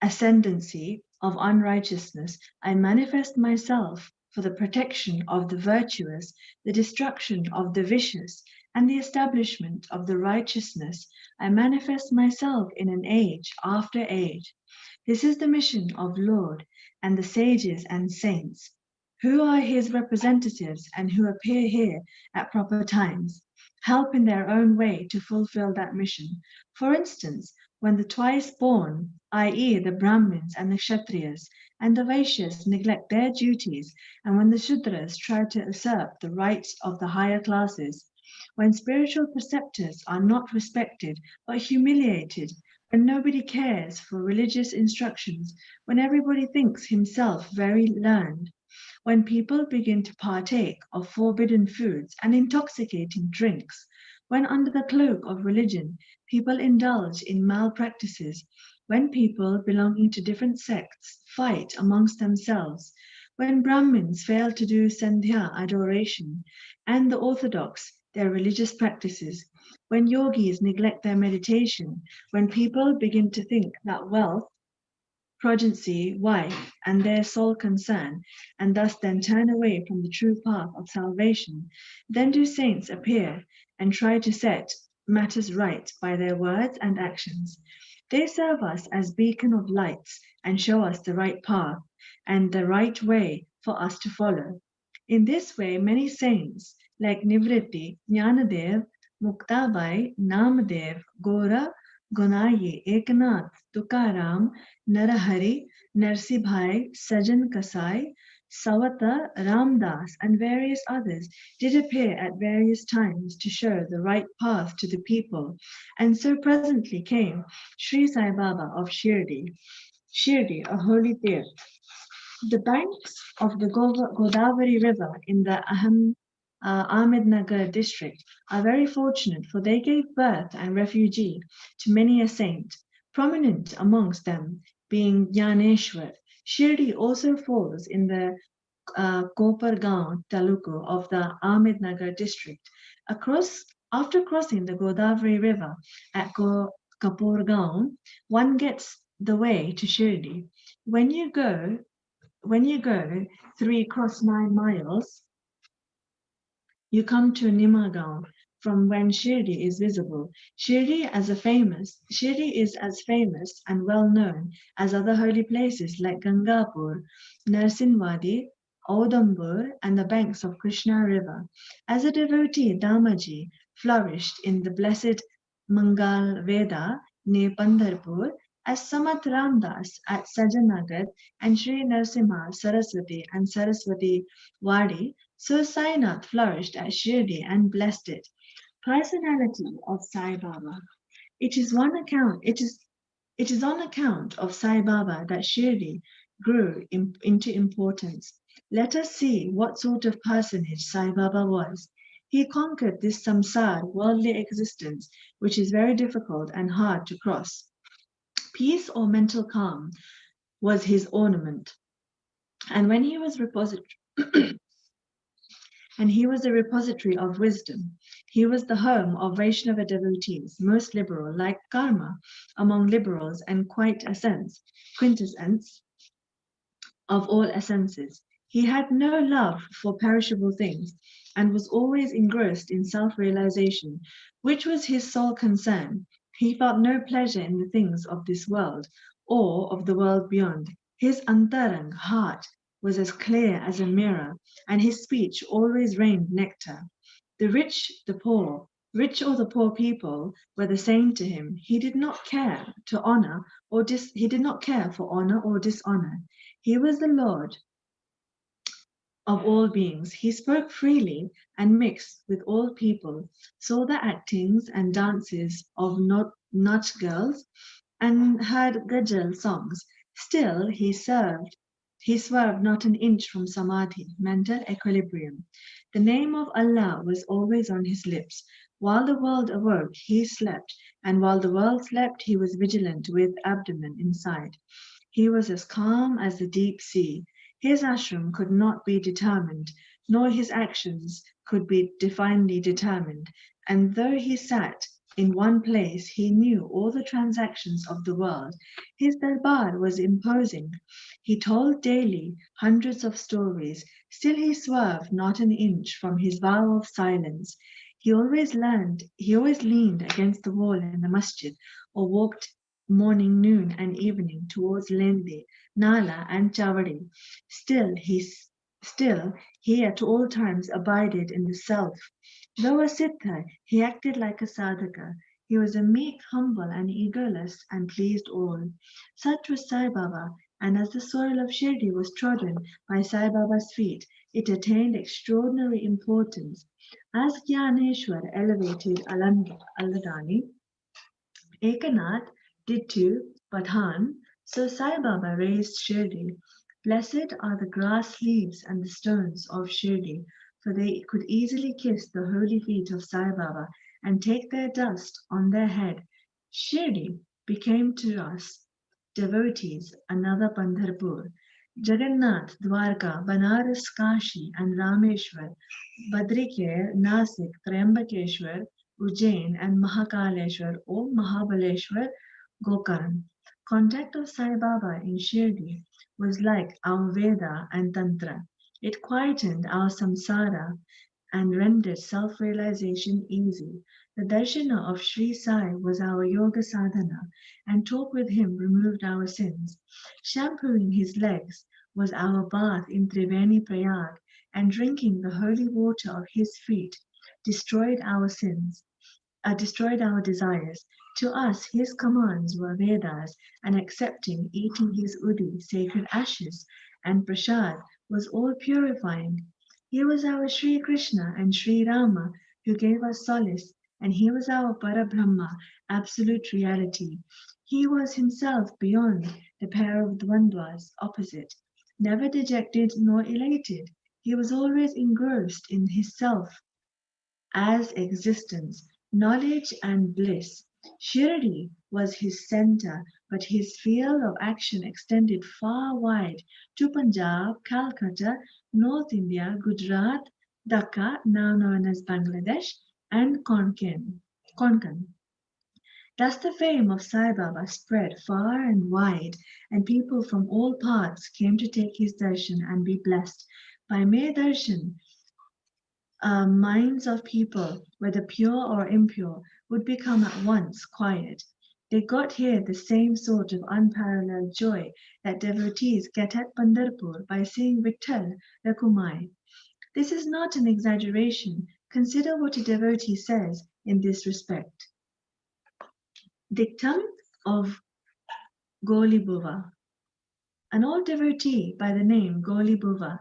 ascendancy of unrighteousness, I manifest myself for the protection of the virtuous, the destruction of the vicious, and the establishment of the righteousness. I manifest myself in an age after age. This is the mission of Lord and the sages and saints, who are his representatives and who appear here at proper times, help in their own way to fulfill that mission. For instance, when the twice born, i.e., the Brahmins and the Kshatriyas, and the Vaishyas neglect their duties, and when the Shudras try to usurp the rights of the higher classes, when spiritual preceptors are not respected but humiliated, when nobody cares for religious instructions, when everybody thinks himself very learned, when people begin to partake of forbidden foods and intoxicating drinks, when under the cloak of religion people indulge in malpractices, when people belonging to different sects fight amongst themselves, when Brahmins fail to do Sandhya adoration and the Orthodox their religious practices, when yogis neglect their meditation, when people begin to think that wealth, progeny, wife, and their sole concern, and thus then turn away from the true path of salvation, then do saints appear and try to set matters right by their words and actions. They serve us as beacon of lights and show us the right path and the right way for us to follow. In this way, many saints like Nivritti, Jnanadev, Muktabai, Namadev, Gora, Gonayi, Eknath, Tukaram, Narahari, Narsibhai, Sajan Kasai, Sawata, Ramdas, and various others did appear at various times to show the right path to the people, and so presently came Shri Sai Baba of Shirdi. Shirdi, a holy tirth. The banks of the Godavari River in the Ahmednagar district are very fortunate, for they gave birth and refuge to many a saint, prominent amongst them being Jnaneshwar. Shirdi also falls in the Kopargaon taluku of the Ahmednagar district. After crossing the Godavari River at Kaporgaon, one gets the way to Shirdi. When you go 3 cross 9 miles, you come to Nimagaon, from when Shirdi is visible. Shirdi is as famous and well known as other holy places like Gangapur, Narsinvadi, Audambur, and the banks of Krishna River. As a devotee, Damaji flourished in the blessed Mangal Veda near Pandharpur, as Samat Ramdas at Sajanagar, and Sri Narsimha, Saraswati, and Saraswati Wadi, so Sainath flourished at Shirdi and blessed it. Personality of Sai Baba. It is on account of Sai Baba that Shirdi grew into importance. Let us see what sort of personage Sai Baba was. He conquered this samsar, worldly existence, which is very difficult and hard to cross. Peace or mental calm was his ornament. And when he was a repository of wisdom. He was the home of Vaishnava devotees, most liberal, like Karma among liberals, and quintessence of all essences. He had no love for perishable things and was always engrossed in self-realization, which was his sole concern. He felt no pleasure in the things of this world or of the world beyond. His antarang heart was as clear as a mirror, and his speech always rained nectar. The rich, the poor, rich or the poor people were the same to him. He did not care to honor or he did not care for honor or dishonor. He was the Lord of all beings. He spoke freely and mixed with all people, saw the actings and dances of Nach girls, and heard Gajal songs. Still, he swerved not an inch from samadhi, mental equilibrium. The name of Allah was always on his lips. While the world awoke, he slept, and while the world slept, he was vigilant with abdomen inside. He was as calm as the deep sea. His ashram could not be determined, nor his actions could be divinely determined. And though he sat in one place, he knew all the transactions of the world. His darbar was imposing. He told daily hundreds of stories. Still he swerved not an inch from his vow of silence. He always leaned against the wall in the masjid, or walked morning, noon, and evening towards Lendi, Nala, and Chavadi. Still he at all times abided in the self. Though a siddha, he acted like a sadhaka. He was a meek, humble, and egoless, and pleased all. Such was Sai Baba, and as the soil of Shirdi was trodden by Sai Baba's feet, it attained extraordinary importance. As Gyaneshwar elevated Aladani, Ekanath did to Pathan, so Sai Baba raised Shirdi. Blessed are the grass leaves and the stones of Shirdi, for they could easily kiss the holy feet of Sai Baba and take their dust on their head. Shirdi became to us devotees another Pandharpur. Jagannath, Dwarka, Banaras, Kashi, and Rameshwar, Badrikere, Nasik, Triambakeshwar, Ujjain, and Mahakaleshwar or Mahabaleshwar, Gokarn. Contact of Sai Baba in Shirdi was like our Veda and Tantra. It quietened our samsara and rendered self-realization easy. The darshana of Shri Sai was our yoga sadhana, and talk with him removed our sins. Shampooing his legs was our bath in Triveni Prayag, and drinking the holy water of his feet destroyed our sins, destroyed our desires. To us, his commands were Vedas, and accepting, eating his udi, sacred ashes, and prasad was all purifying. He was our Sri Krishna and Sri Rama who gave us solace, and he was our Parabrahma, absolute reality. He was himself beyond the pair of dvandvas, opposite, never dejected nor elated. He was always engrossed in his self as existence, knowledge and bliss. Shirdi was his center, but his field of action extended far wide to Punjab, Calcutta, North India, Gujarat, Dhaka, now known as Bangladesh, and Konkan. Thus the fame of Sai Baba spread far and wide, and people from all parts came to take his darshan and be blessed. By mere darshan, minds of people, whether pure or impure, would become at once quiet. They got here the same sort of unparalleled joy that devotees get at Pandharpur by seeing Vitthal Rakumai. This is not an exaggeration. Consider what a devotee says in this respect. Dictum of Golibuva. An old devotee by the name Golibuva,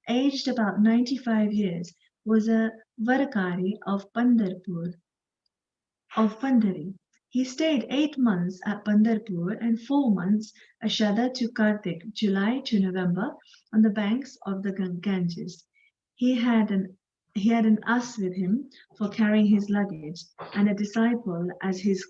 aged about 95 years, was a Varakari of Pandharpur, of Pandhari. He stayed 8 months at Pandharpur and 4 months, Ashada to Kartik, July to November, on the banks of the Ganges. He had an ass with him for carrying his luggage, and a disciple as his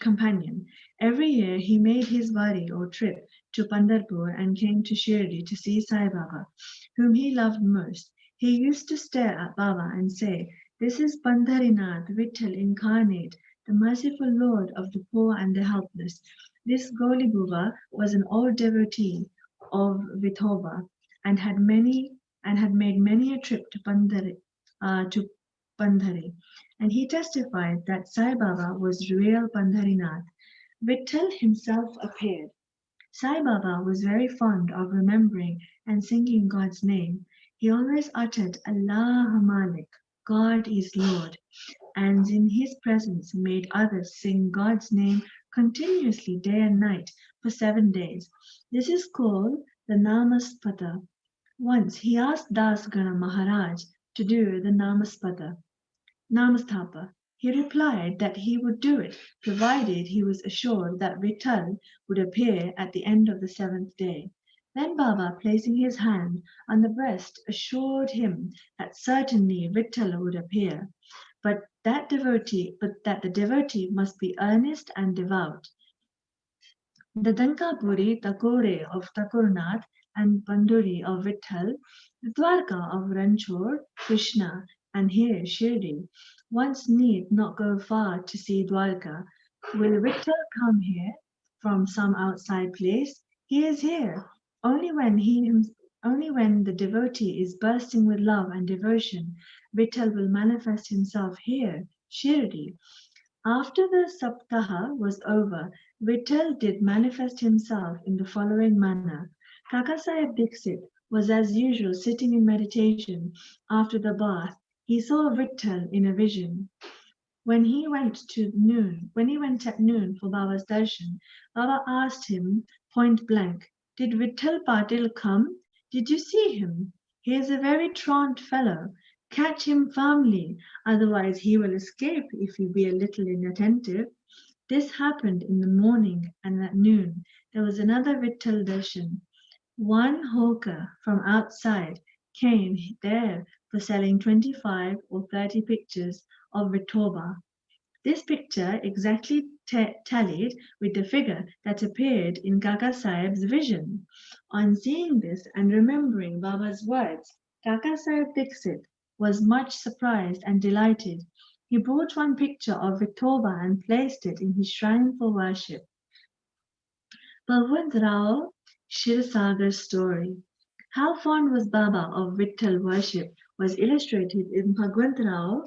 companion. Every year he made his wari or trip to Pandharpur and came to Shirdi to see Sai Baba, whom he loved most. He used to stare at Baba and say, "This is Pandharinath, Vitthal incarnate. the merciful Lord of the poor and the helpless. This Goli Buba was an old devotee of Vithoba and had made many a trip to Pandhari, and he testified that Sai Baba was real Pandharinath. Vitthal himself appeared. Sai Baba was very fond of remembering and singing God's name. He always uttered Allah Malik, God is Lord, and in his presence made others sing God's name continuously day and night for 7 days. This is called the Namaspata. Once he asked Das Gana Maharaj to do the Namastapa. He replied that he would do it, provided he was assured that Vitthal would appear at the end of the 7th day. Then Baba, placing his hand on the breast, assured him that certainly Vitthal would appear, but that the devotee must be earnest and devout. The Dankapuri Takore of Takurnath and Banduri of Vitthal, the Dwarka of Ranchor, Krishna, and here Shirdi. Once need not go far to see Dwarka. Will Vitthal come here from some outside place? He is here. Only when the devotee is bursting with love and devotion, Vitthal will manifest himself here, Shirdi. After the Saptaha was over, Vitthal did manifest himself in the following manner. Kakasaheb Dixit was as usual sitting in meditation after the bath. He saw Vitthal in a vision. When he went at noon for Baba's darshan, Baba asked him point blank, "Did Vitthal Patil come? Did you see him? He is a very truant fellow. Catch him firmly, otherwise he will escape if you be a little inattentive." This happened in the morning, and at noon there was another Vitthal darshan. One hawker from outside came there for selling 25 or 30 pictures of Vithoba. This picture exactly tallied with the figure that appeared in Kaka Sahib's vision. On seeing this and remembering Baba's words, Kaka Sahib Dixit was much surprised and delighted. He brought one picture of Vithoba and placed it in his shrine for worship. Bhagwant Rao Shirsagar's story. How fond was Baba of Vitthal worship was illustrated in Bhagwant Rao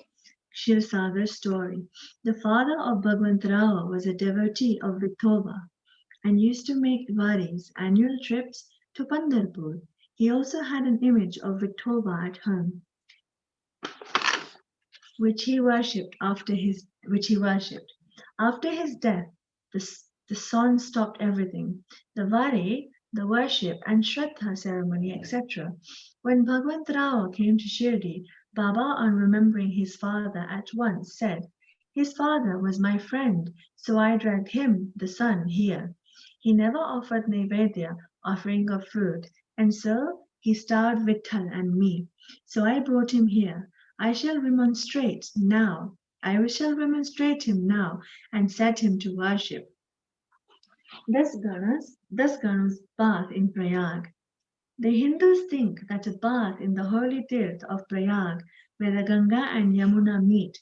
Shirsagar's story. The father of Bhagwant Rao was a devotee of Vithoba and used to make varis, annual trips to Pandharpur. He also had an image of Vithoba at home, which he worshipped. After his death, the son stopped everything: the vari, the worship, and Shraddha ceremony, etc. When Bhagwant Rao came to Shirdi, Baba, on remembering his father, at once said, "His father was my friend, so I dragged him, the son, here. He never offered Naivedya, offering of food, and so he starved Vitthal and me. So I brought him here. I shall remonstrate him now and set him to worship." Das Ganu's bath in Prayag. The Hindus think that a bath in the holy tirth of Prayag, where the Ganga and Yamuna meet,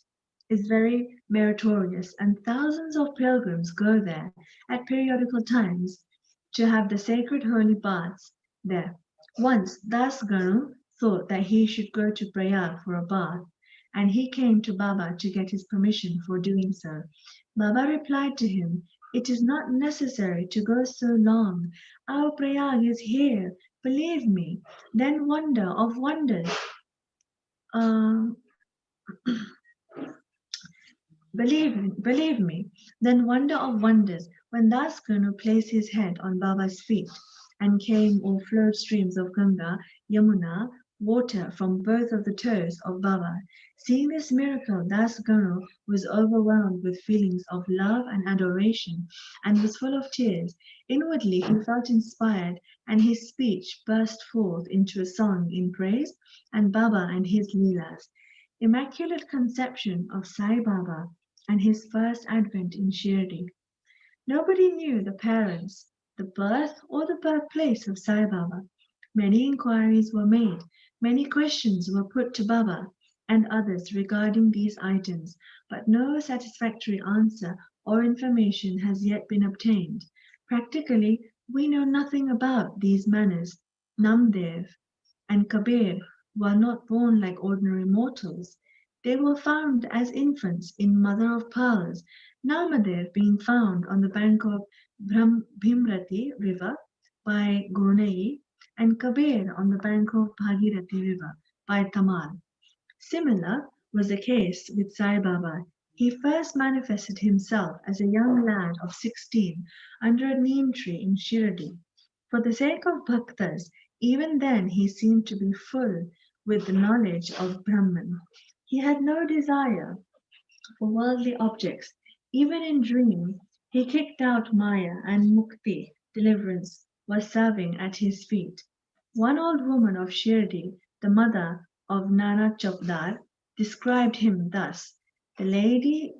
is very meritorious, and thousands of pilgrims go there at periodical times to have the sacred holy baths there. Once Das Ganu thought that he should go to Prayag for a bath, and he came to Baba to get his permission for doing so. Baba replied to him, "It is not necessary to go so long. Our Prayag is here, believe me." Then wonder of wonders. Believe me, then wonder of wonders, when Das Ganu placed his head on Baba's feet, and came or flowed streams of Ganga, Yamuna, water from both of the toes of Baba. Seeing this miracle, Das Ganu was overwhelmed with feelings of love and adoration, and was full of tears. Inwardly he felt inspired, and his speech burst forth into a song in praise and Baba and his Leelas. Immaculate Conception of Sai Baba and his first advent in Shirdi. Nobody knew the parents, the birth or the birthplace of Sai Baba. Many inquiries were made, many questions were put to Baba. and others regarding these items, but no satisfactory answer or information has yet been obtained. Practically, we know nothing about these manners. Namdev and Kabir were not born like ordinary mortals. They were found as infants in mother of pearls, Namadev being found on the bank of Bhimrati river by Gonai and Kabir on the bank of Bhagirathi river by Tamal. Similar was the case with Sai Baba. He first manifested himself as a young lad of 16 under a neem tree in Shirdi. For the sake of bhaktas, even then he seemed to be full with the knowledge of Brahman. He had no desire for worldly objects. Even in dream, he kicked out Maya and Mukti, deliverance, was serving at his feet. One old woman of Shirdi, the mother of Nana Chopdar, described him thus. The lady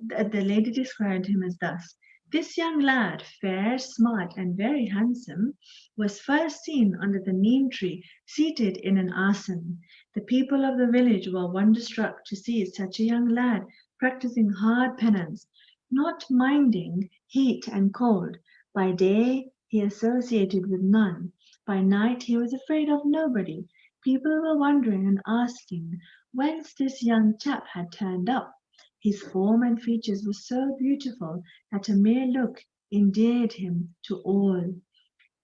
described him as thus. This young lad, fair, smart, and very handsome, was first seen under the neem tree, seated in an asan. The people of the village were wonderstruck to see such a young lad practicing hard penance, not minding heat and cold. By day he associated with none. By night he was afraid of nobody. People were wondering and asking whence this young chap had turned up. His form and features were so beautiful that a mere look endeared him to all.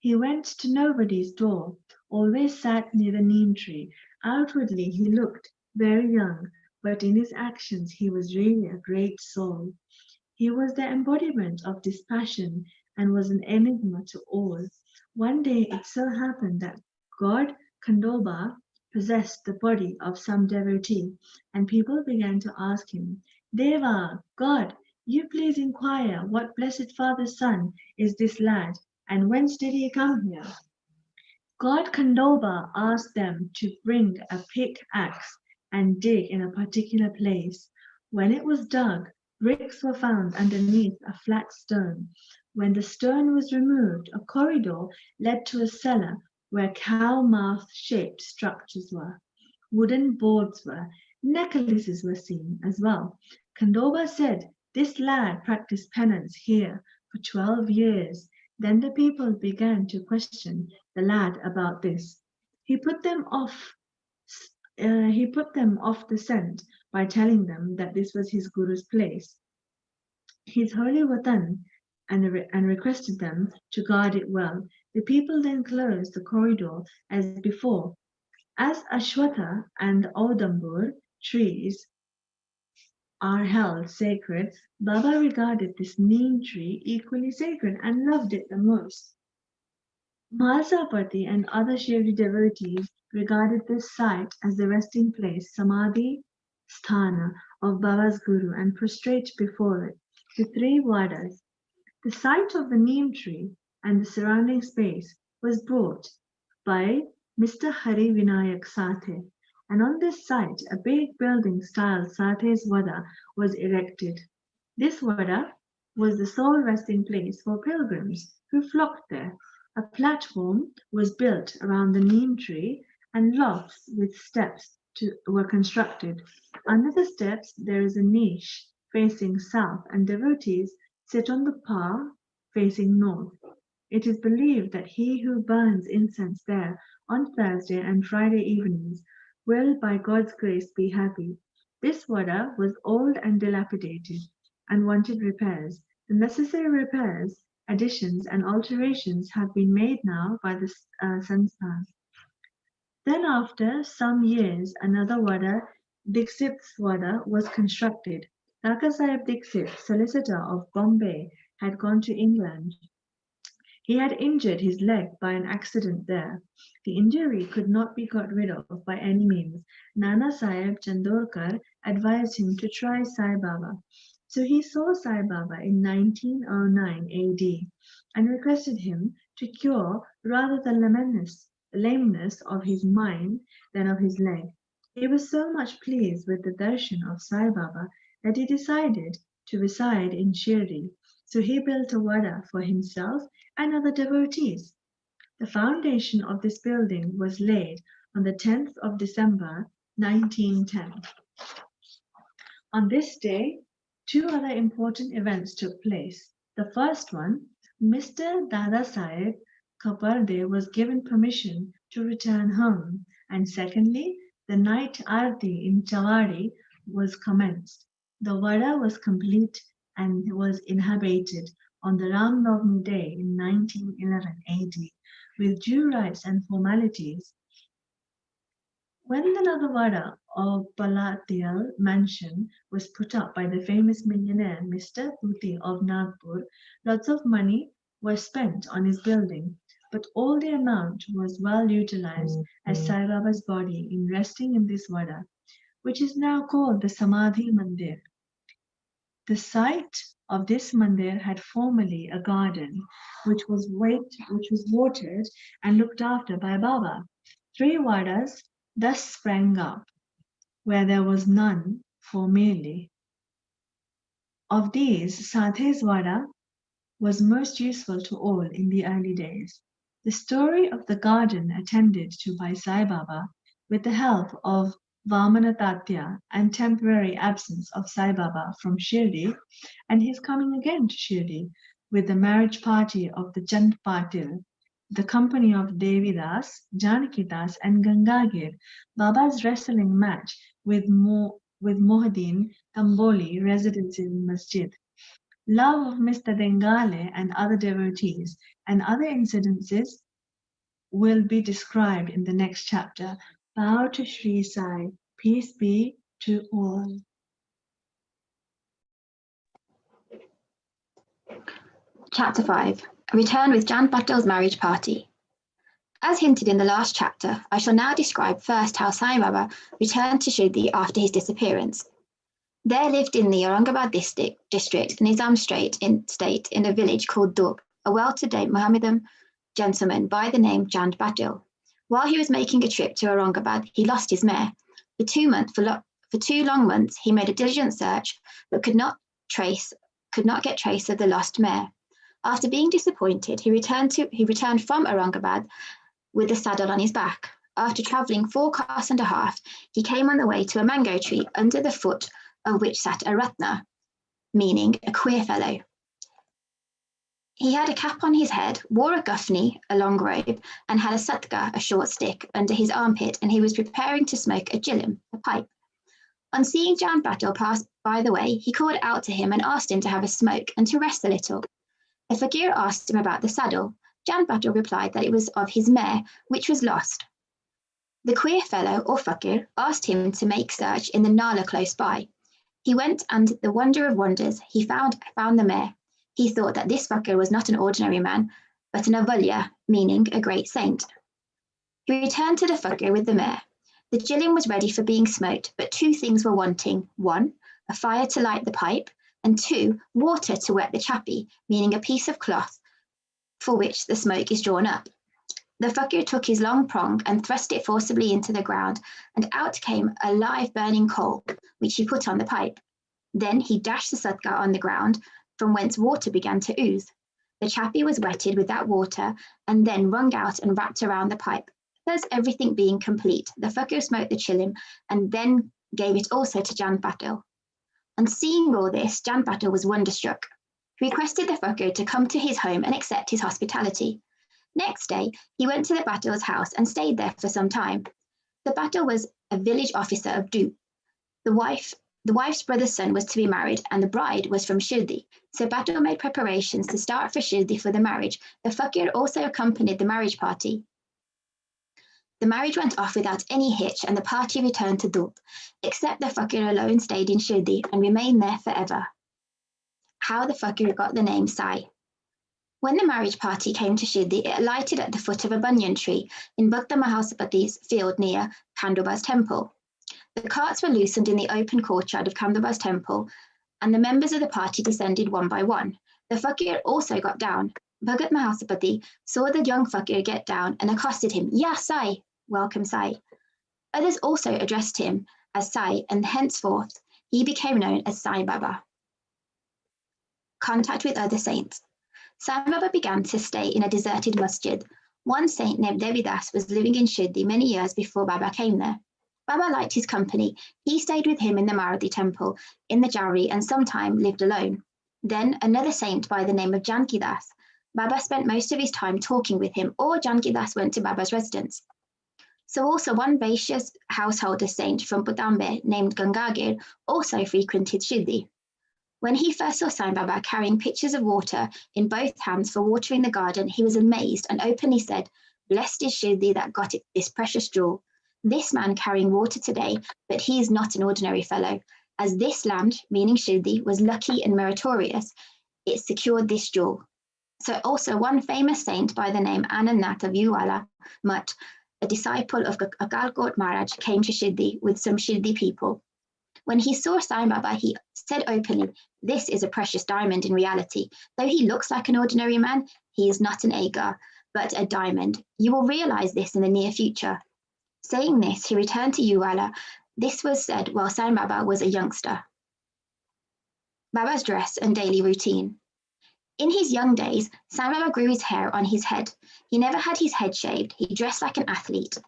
He went to nobody's door, always sat near the neem tree. Outwardly he looked very young, but in his actions he was really a great soul. He was the embodiment of dispassion and was an enigma to all. One day it so happened that God Khandoba possessed the body of some devotee, and people began to ask him, Deva, God, you please inquire what blessed father's son is this lad, and whence did he come here? God Khandoba asked them to bring a pickaxe and dig in a particular place. When it was dug, bricks were found underneath a flat stone. When the stone was removed, a corridor led to a cellar where cow mouth shaped structures were. Wooden boards were, necklaces were seen as well. Khandoba said, this lad practiced penance here for 12 years. Then the people began to question the lad about this. He put them off the scent by telling them that this was his guru's place, his holy watan, and requested them to guard it well. The people then closed the corridor as before. As Ashwatha and Audambur trees are held sacred, Baba regarded this neem tree equally sacred and loved it the most. Malsapati and other Shirdi devotees regarded this site as the resting place, Samadhi Sthana, of Baba's Guru and prostrate before it. The three Vadas, the site of the neem tree and the surrounding space was bought by Mr. Hari Vinayak Sathe, and on this site a big building styled Sathe's Vada was erected. This Vada was the sole resting place for pilgrims who flocked there. A platform was built around the neem tree and lofts with steps were constructed. Under the steps there is a niche facing south and devotees sit on the par facing north. It is believed that he who burns incense there on Thursday and Friday evenings will by God's grace be happy. This Vada was old and dilapidated and wanted repairs. The necessary repairs, additions and alterations have been made now by the Sansthan. Then after some years another Vada, Dixit's Vada, was constructed. Kaka Sahib Dixit, solicitor of Bombay, had gone to England. He had injured his leg by an accident there. The injury could not be got rid of by any means. Nana Sahib Chandorkar advised him to try Sai Baba. So he saw Sai Baba in 1909 AD and requested him to cure rather the lameness of his mind than of his leg. He was so much pleased with the darshan of Sai Baba that he decided to reside in Shirdi. So he built a Vada for himself and other devotees. The foundation of this building was laid on the 10th of December 1910. On this day, two other important events took place. The first one, Mr. Dada Saheb Kaparde was given permission to return home, and secondly, the night arti in Chawadi was commenced. The Vada was complete and was inhabited on the Ram Navami day in 1911 AD with due rites and formalities. When the Nagavada of Palatial mansion was put up by the famous millionaire Mr. Puti of Nagpur, lots of money was spent on his building, but all the amount was well utilized as Sai Baba's body in resting in this Vada, which is now called the Samadhi Mandir. The site of this mandir had formerly a garden, which was watered and looked after by Baba. 3 Vadas thus sprang up, where there was none formerly. Of these, Sathe's Vada was most useful to all in the early days. The story of the garden attended to by Sai Baba, with the help of Vamana Tatya and temporary absence of Sai Baba from Shirdi, and his coming again to Shirdi with the marriage party of the Chand Patil, the company of Devidas, Janakidas, and Gangagir, Baba's wrestling match with Mohuddin Tamboli, residents in Masjid, love of Mr. Dengale and other devotees, and other incidences will be described in the next chapter. Bow to Shri Sai. Peace be to all. Chapter 5. A return with Jan Patel's marriage party. As hinted in the last chapter, I shall now describe first how Sai Baba returned to Shirdi after his disappearance. There lived in the Aurangabad district, Nizam State in a village called Durg, a well-to-do Mohammedan gentleman by the name Jan Patel. While he was making a trip to Aurangabad, he lost his mare. For 2 long months, he made a diligent search, but could not get trace of the lost mare. After being disappointed, he returned from Aurangabad with the saddle on his back. After travelling 4 kos and a half, he came on the way to a mango tree, under the foot of which sat a ratna, meaning a queer fellow. He had a cap on his head, wore a guffney, a long robe, and had a satka, a short stick, under his armpit, and he was preparing to smoke a jilim, a pipe. On seeing Jan Patel pass by the way, he called out to him and asked him to have a smoke and to rest a little. A fakir asked him about the saddle. Jan Patel replied that it was of his mare, which was lost. The queer fellow, or fakir, asked him to make search in the nala close by. He went, and the wonder of wonders, he found the mare. He thought that this fakir was not an ordinary man, but an avalya, meaning a great saint. He returned to the fakir with the mare. The jilim was ready for being smoked, but 2 things were wanting. 1, a fire to light the pipe, and 2, water to wet the chapi, meaning a piece of cloth for which the smoke is drawn up. The fakir took his long prong and thrust it forcibly into the ground, and out came a live burning coal, which he put on the pipe. Then he dashed the satka on the ground, from whence water began to ooze. The chapi was wetted with that water, and then wrung out and wrapped around the pipe. Thus everything being complete, the fakir smoked the chilim, and then gave it also to Jan Patel. On seeing all this, Jan Patel was wonderstruck. He requested the fakir to come to his home and accept his hospitality. Next day, he went to the Patel's house and stayed there for some time. The Patel was a village officer of Du. The wife's brother's son was to be married, and the bride was from Shirdi. So Patel made preparations to start for Shirdi for the marriage. The fakir also accompanied the marriage party. The marriage went off without any hitch, and the party returned to Durg, except the fakir alone stayed in Shirdi and remained there forever. How the fakir got the name Sai. When the marriage party came to Shirdi, it alighted at the foot of a banyan tree in Bhakta Mahasapati's field near Khandoba's temple. The carts were loosened in the open courtyard of Khandoba's temple, and the members of the party descended one by one. The fakir also got down. Bhagat Mahasapati saw the young fakir get down and accosted him, "Ya Sai," welcome Sai. Others also addressed him as Sai, and henceforth he became known as Sai Baba. Contact with other saints. Sai Baba began to stay in a deserted masjid. One saint named Devidas was living in Shirdi many years before Baba came there. Baba liked his company. He stayed with him in the Marathi temple in the Jowri and sometime lived alone. Then another saint by the name of Jankidas. Baba spent most of his time talking with him, or Jankidas went to Baba's residence. So also one Vaishya householder saint from Budambe named Gangagir also frequented Shirdi. When he first saw Sai Baba carrying pitchers of water in both hands for watering the garden, he was amazed and openly said, "Blessed is Shirdi that got it, this precious jewel. This man carrying water today, but he is not an ordinary fellow. As this land, meaning Shirdi, was lucky and meritorious, it secured this jewel." So also one famous saint by the name Anandnath of Uwala Mutt, a disciple of Akalkot Maharaj, came to Shirdi with some Shirdi people. When he saw Sai Baba, he said openly, "This is a precious diamond in reality. Though he looks like an ordinary man, he is not an agar, but a diamond. You will realize this in the near future." Saying this, he returned to Uwala. This was said while Sai Baba was a youngster. Baba's dress and daily routine. In his young days, Sai Baba grew his hair on his head. He never had his head shaved. He dressed like an athlete.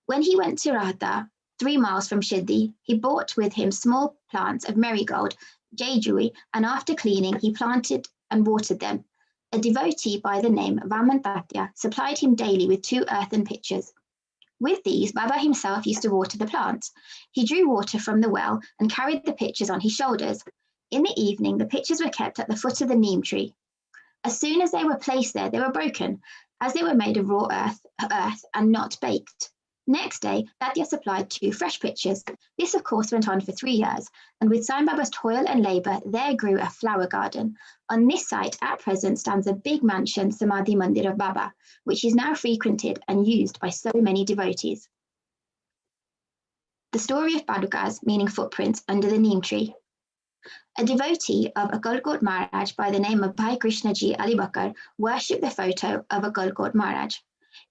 When he went to Radha, 3 miles from Shirdi, he brought with him small plants of marigold, jejui, and after cleaning, he planted and watered them. A devotee by the name Vaman Tatya supplied him daily with 2 earthen pitchers. With these, Baba himself used to water the plants. He drew water from the well and carried the pitchers on his shoulders. In the evening, the pitchers were kept at the foot of the neem tree. As soon as they were placed there, they were broken, as they were made of raw earth and not baked. Next day, Tatya supplied 2 fresh pitchers. This, of course, went on for 3 years, and with Sai Baba's toil and labour, there grew a flower garden. On this site, at present, stands a big mansion, Samadhi Mandir of Baba, which is now frequented and used by so many devotees. The story of Padukas, meaning footprints, under the neem tree. A devotee of Akalkot Maharaj by the name of Bhai Krishnaji Ali Bakar worshipped the photo of Akalkot Maharaj.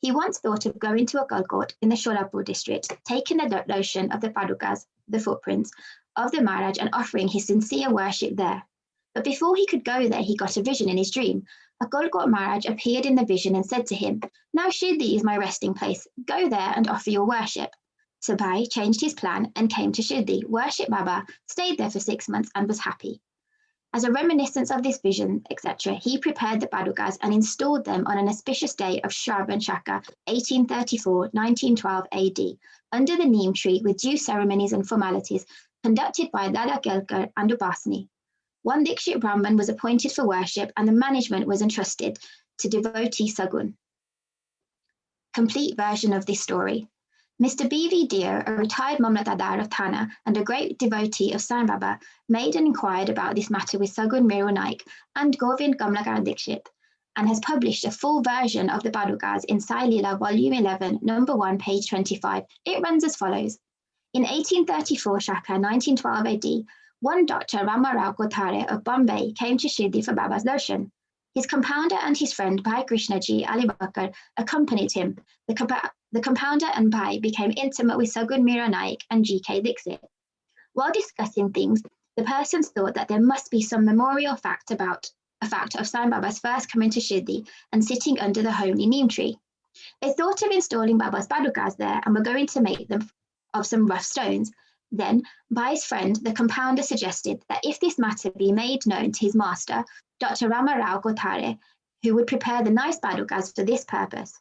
He once thought of going to Akalkot in the Sholapur district, taking the notion of the Padukas, the footprints, of the Maharaj and offering his sincere worship there. But before he could go there, he got a vision in his dream. Akalkot Maharaj appeared in the vision and said to him, "Now Shirdi is my resting place. Go there and offer your worship." So Bhai changed his plan and came to Shirdi, worshipped Baba, stayed there for 6 months and was happy. As a reminiscence of this vision, etc., he prepared the Padukas and installed them on an auspicious day of Shravan Shaka, 1834-1912 AD, under the neem tree with due ceremonies and formalities conducted by Dada Kelkar and Upasani. One Dikshit Brahman was appointed for worship and the management was entrusted to devotee Sagun. Complete version of this story. Mr. B.V. Deer, a retired Mamlatadar of Thana and a great devotee of Sai Baba, made and inquired about this matter with Sagun Meru Naik and Govind Kamlakar Dikshit, and has published a full version of the Padukas in Sai Leela, Volume 11, Number 1, page 25. It runs as follows. In 1834 Shaka, 1912 AD, one Dr. Ramarao Kothare of Bombay came to Shirdi for Baba's darshan. His compounder and his friend Bhai Krishnaji Ali Bakar accompanied him. The compounder and Bhai became intimate with Sagun Mira Naik and G.K. Dixit. While discussing things, the persons thought that there must be some memorial fact of Sai Baba's first coming to Shirdi and sitting under the homely neem tree. They thought of installing Baba's Padukas there and were going to make them of some rough stones. Then, Bhai's friend, the compounder, suggested that if this matter be made known to his master, Dr. Ramarao Kothare, who would prepare the nice Padukas for this purpose.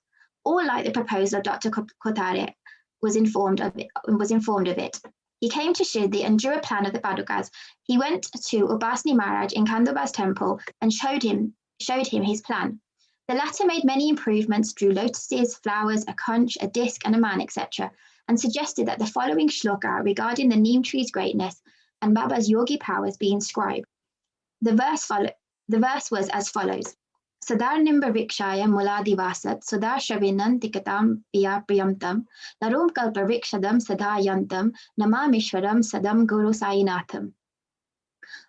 All like the proposal of Dr. Kothare was informed of it. He came to Shirdi and drew a plan of the Padukas. He went to Upasani Maharaj in Kandoba's temple and showed him his plan. The latter made many improvements, drew lotuses, flowers, a conch, a disc, and a man, etc., and suggested that the following shloka regarding the neem tree's greatness and Baba's yogi powers be inscribed. The verse was as follows. Sadar nimba rikshaya muladivasat, sadar shavinan tikatam piya priyamtam, narum kalpa rikshadam sadayantam, namamishwaram sadam guru sainatham.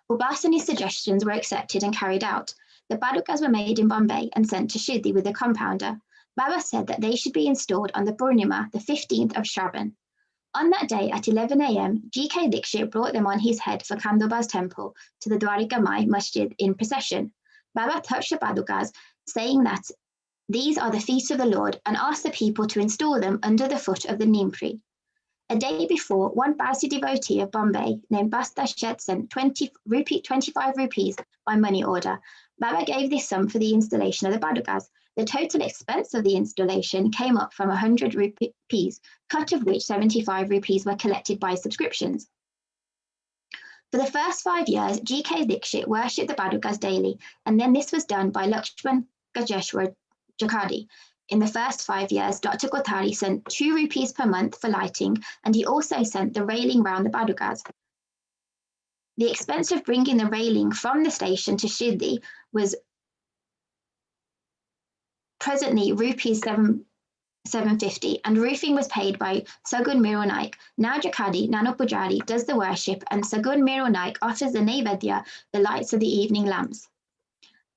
Upasani's suggestions were accepted and carried out. The Padukas were made in Bombay and sent to Shirdi with a compounder. Baba said that they should be installed on the Purnima, the 15th of Shravan. On that day at 11 a.m., G.K. Dikshit brought them on his head for Kandoba's temple to the Dwarika Mai Masjid in procession. Baba touched the Padukas, saying that these are the feet of the Lord, and asked the people to install them under the foot of the neem tree. A day before, one Parsi devotee of Bombay named Basta Shet sent 25 rupees by money order. Baba gave this sum for the installation of the Badugas. The total expense of the installation came up from 100 rupees, cut of which 75 rupees were collected by subscriptions. For the first 5 years, G.K. Dixit worshipped the Badugas daily, and then this was done by Lakshman Gajeshwar Jakadi. In the first 5 years, Dr. Kothari sent 2 rupees per month for lighting, and he also sent the railing round the Badugas. The expense of bringing the railing from the station to Shirdi was presently rupees 750, and roofing was paid by Sagun Miru Naik. Now Jakadi, Nano Pujari, does the worship, and Sagun Miru Naik offers the Naivedya, the lights of the evening lamps.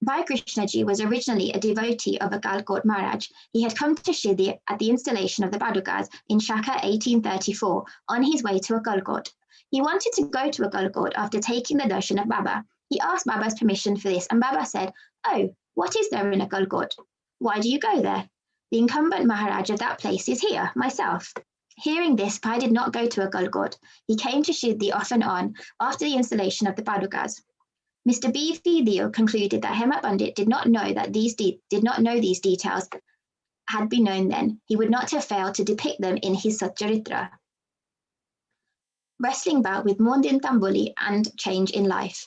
Bhai Krishnaji was originally a devotee of Akalkot Maharaj. He had come to Shirdi at the installation of the Badugas in Shaka 1834 on his way to Akalkot. He wanted to go to Akalkot after taking the darshan of Baba. He asked Baba's permission for this, and Baba said, "Oh, what is there in Akalkot? Why do you go there? The incumbent Maharaj of that place is here, myself." Hearing this, Bhai did not go to Akalkot. He came to Shirdi off and on after the installation of the Badugas. Mr. B.V. Dio concluded that Hema Pandit did not know these details had been known then. He would not have failed to depict them in his Charitra. Wrestling bout with Mondin Tambuli and change in life.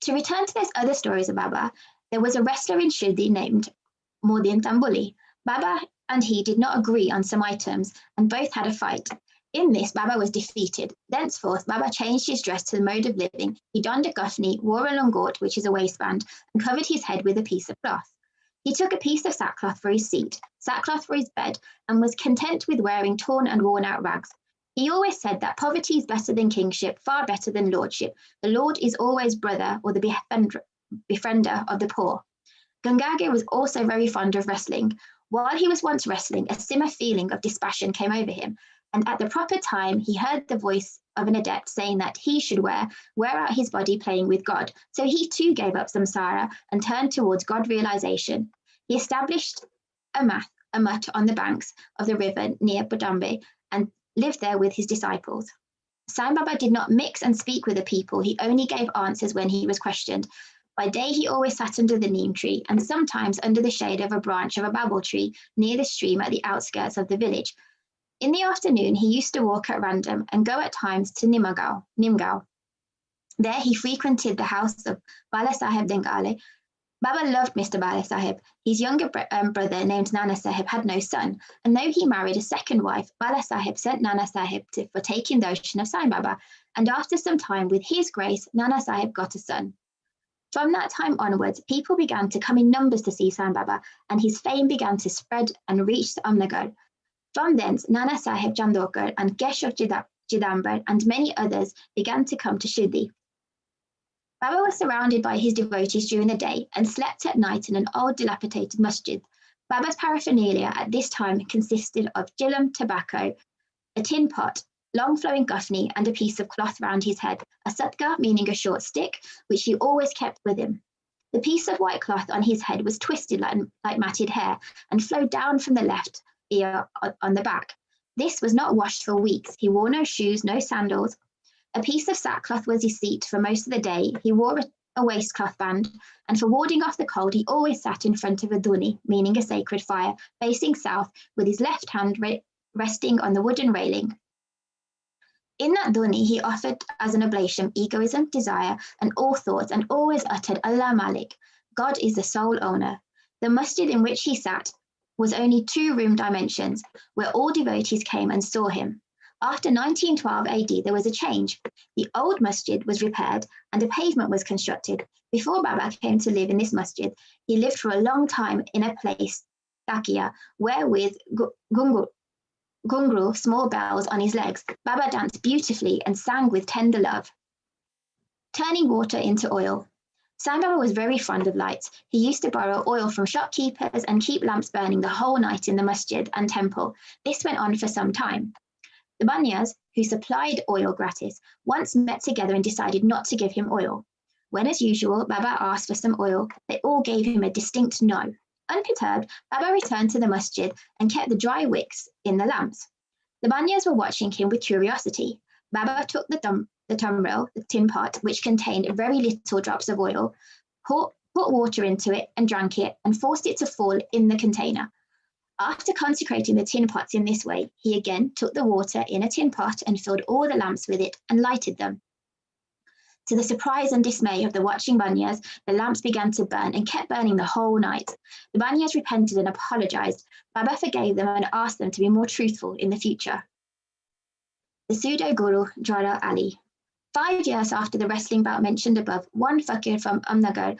To return to those other stories of Baba, there was a wrestler in Shirdi named Mondin Tambuli. Baba and he did not agree on some items, and both had a fight. In this, Baba was defeated. Thenceforth, Baba changed his dress to the mode of living. He donned a guffni, wore a langot, which is a waistband, and covered his head with a piece of cloth. He took a piece of sackcloth for his seat, sackcloth for his bed, and was content with wearing torn and worn-out rags. He always said that poverty is better than kingship, far better than lordship. The lord is always brother or the befriender of the poor. Gangage was also very fond of wrestling. While he was once wrestling, a similar feeling of dispassion came over him, and at the proper time he heard the voice of an adept saying that he should wear out his body playing with God. So he too gave up samsara and turned towards God realization. He established a mutt on the banks of the river near Budambe and lived there with his disciples. Sai Baba did not mix and speak with the people. He only gave answers when he was questioned. By day, he always sat under the neem tree and sometimes under the shade of a branch of a babel tree near the stream at the outskirts of the village. In the afternoon, he used to walk at random and go at times to Nimgao. There he frequented the house of Bala Sahib Dengale. Baba loved Mr. Bala Sahib. His younger brother named Nana Sahib had no son, and though he married a second wife, Bala Sahib sent Nana Sahib for taking darshan of Sai Baba, and after some time, with his grace, Nana Sahib got a son. From that time onwards, people began to come in numbers to see Sai Baba, and his fame began to spread and reach Amnagar. From thence, Nana Sahib Chandokar and Keshav Chidambar and many others began to come to Shirdi. Baba was surrounded by his devotees during the day and slept at night in an old dilapidated masjid. Baba's paraphernalia at this time consisted of chillum tobacco, a tin pot, long flowing guffni, and a piece of cloth round his head, a satka, meaning a short stick, which he always kept with him. The piece of white cloth on his head was twisted like matted hair and flowed down from the left ear on the back. This was not washed for weeks. He wore no shoes, no sandals. A piece of sackcloth was his seat for most of the day. He wore a waistcloth band, and for warding off the cold, he always sat in front of a duni, meaning a sacred fire, facing south, with his left hand resting on the wooden railing. In that duni, he offered as an oblation egoism, desire, and all thoughts, and always uttered Allah Malik, God is the sole owner. The masjid in which he sat was only 2-room dimensions, where all devotees came and saw him. After 1912 AD, there was a change. The old masjid was repaired and a pavement was constructed. Before Baba came to live in this masjid, he lived for a long time in a place, Takia, wherewith Gungru, small bells on his legs. Baba danced beautifully and sang with tender love. Turning water into oil. Sai Baba was very fond of lights. He used to borrow oil from shopkeepers and keep lamps burning the whole night in the masjid and temple. This went on for some time. The Banyas, who supplied oil gratis, once met together and decided not to give him oil. When, as usual, Baba asked for some oil, they all gave him a distinct no. Unperturbed, Baba returned to the masjid and kept the dry wicks in the lamps. The Banyas were watching him with curiosity. Baba took the tumbril, the tin pot, which contained very little drops of oil, put water into it and drank it, and forced it to fall in the container. After consecrating the tin pots in this way, he again took the water in a tin pot and filled all the lamps with it and lighted them. To the surprise and dismay of the watching Banyas, the lamps began to burn and kept burning the whole night. The Banyas repented and apologized. Baba forgave them and asked them to be more truthful in the future. The pseudo-guru Jawahar Ali. 5 years after the wrestling bout mentioned above, one fakir from Amnagar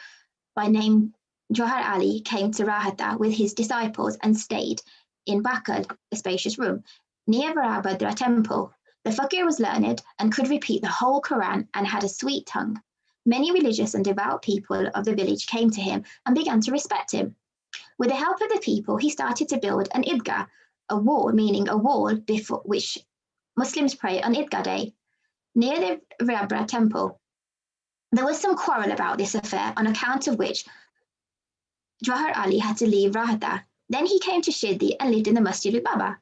by name Jawahar Ali came to Rahata with his disciples and stayed in Bakal, a spacious room, near Virabhadra temple. The fakir was learned and could repeat the whole Quran and had a sweet tongue. Many religious and devout people of the village came to him and began to respect him. With the help of the people, he started to build an idgah, a wall, meaning a wall before which Muslims pray on Idgah Day, near the Virabhadra temple. There was some quarrel about this affair, on account of which Jawahar Ali had to leave Rahata. Then he came to Shirdi and lived in the masjid with Baba.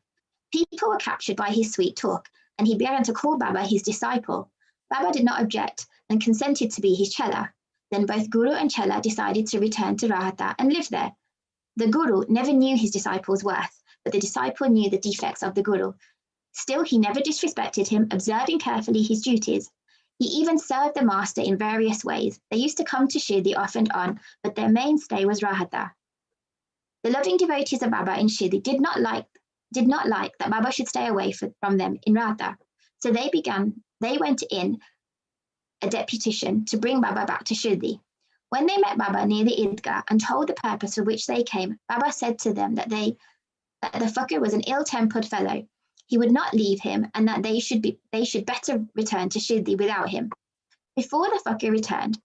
People were captured by his sweet talk, and he began to call Baba his disciple. Baba did not object and consented to be his chela. Then both Guru and chela decided to return to Rahata and live there. The Guru never knew his disciple's worth, but the disciple knew the defects of the Guru. Still, he never disrespected him, observing carefully his duties. He even served the master in various ways. They used to come to Shirdi off and on, but their mainstay was Rahata. The loving devotees of Baba in Shirdi did not like that Baba should stay away from them in Rahata. So they went in a deputation to bring Baba back to Shirdi. When they met Baba near the Idgah and told the purpose for which they came, Baba said to them that the fakir was an ill-tempered fellow. He would not leave him, and that they should better return to Shirdi without him. Before the fakir returned,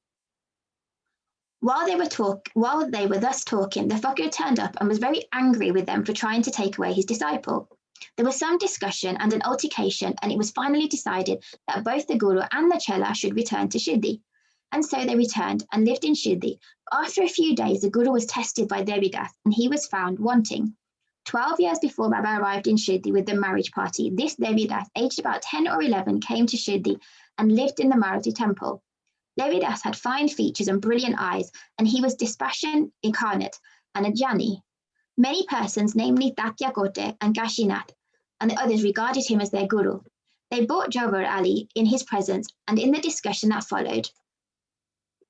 while they were thus talking, the fakir turned up and was very angry with them for trying to take away his disciple. There was some discussion and an altercation, and it was finally decided that both the Guru and the chela should return to Shirdi. And so they returned and lived in Shirdi. After a few days, the Guru was tested by Devidas, and he was found wanting. 12 years before Baba arrived in Shirdi with the marriage party, this Devidas, aged about 10 or 11, came to Shirdi and lived in the Maruti temple. Devidas had fine features and brilliant eyes, and he was dispassion incarnate and a jnani. Many persons, namely Takya Kote and Kashinath, and the others regarded him as their guru. They brought Jawahar Ali in his presence, and in the discussion that followed,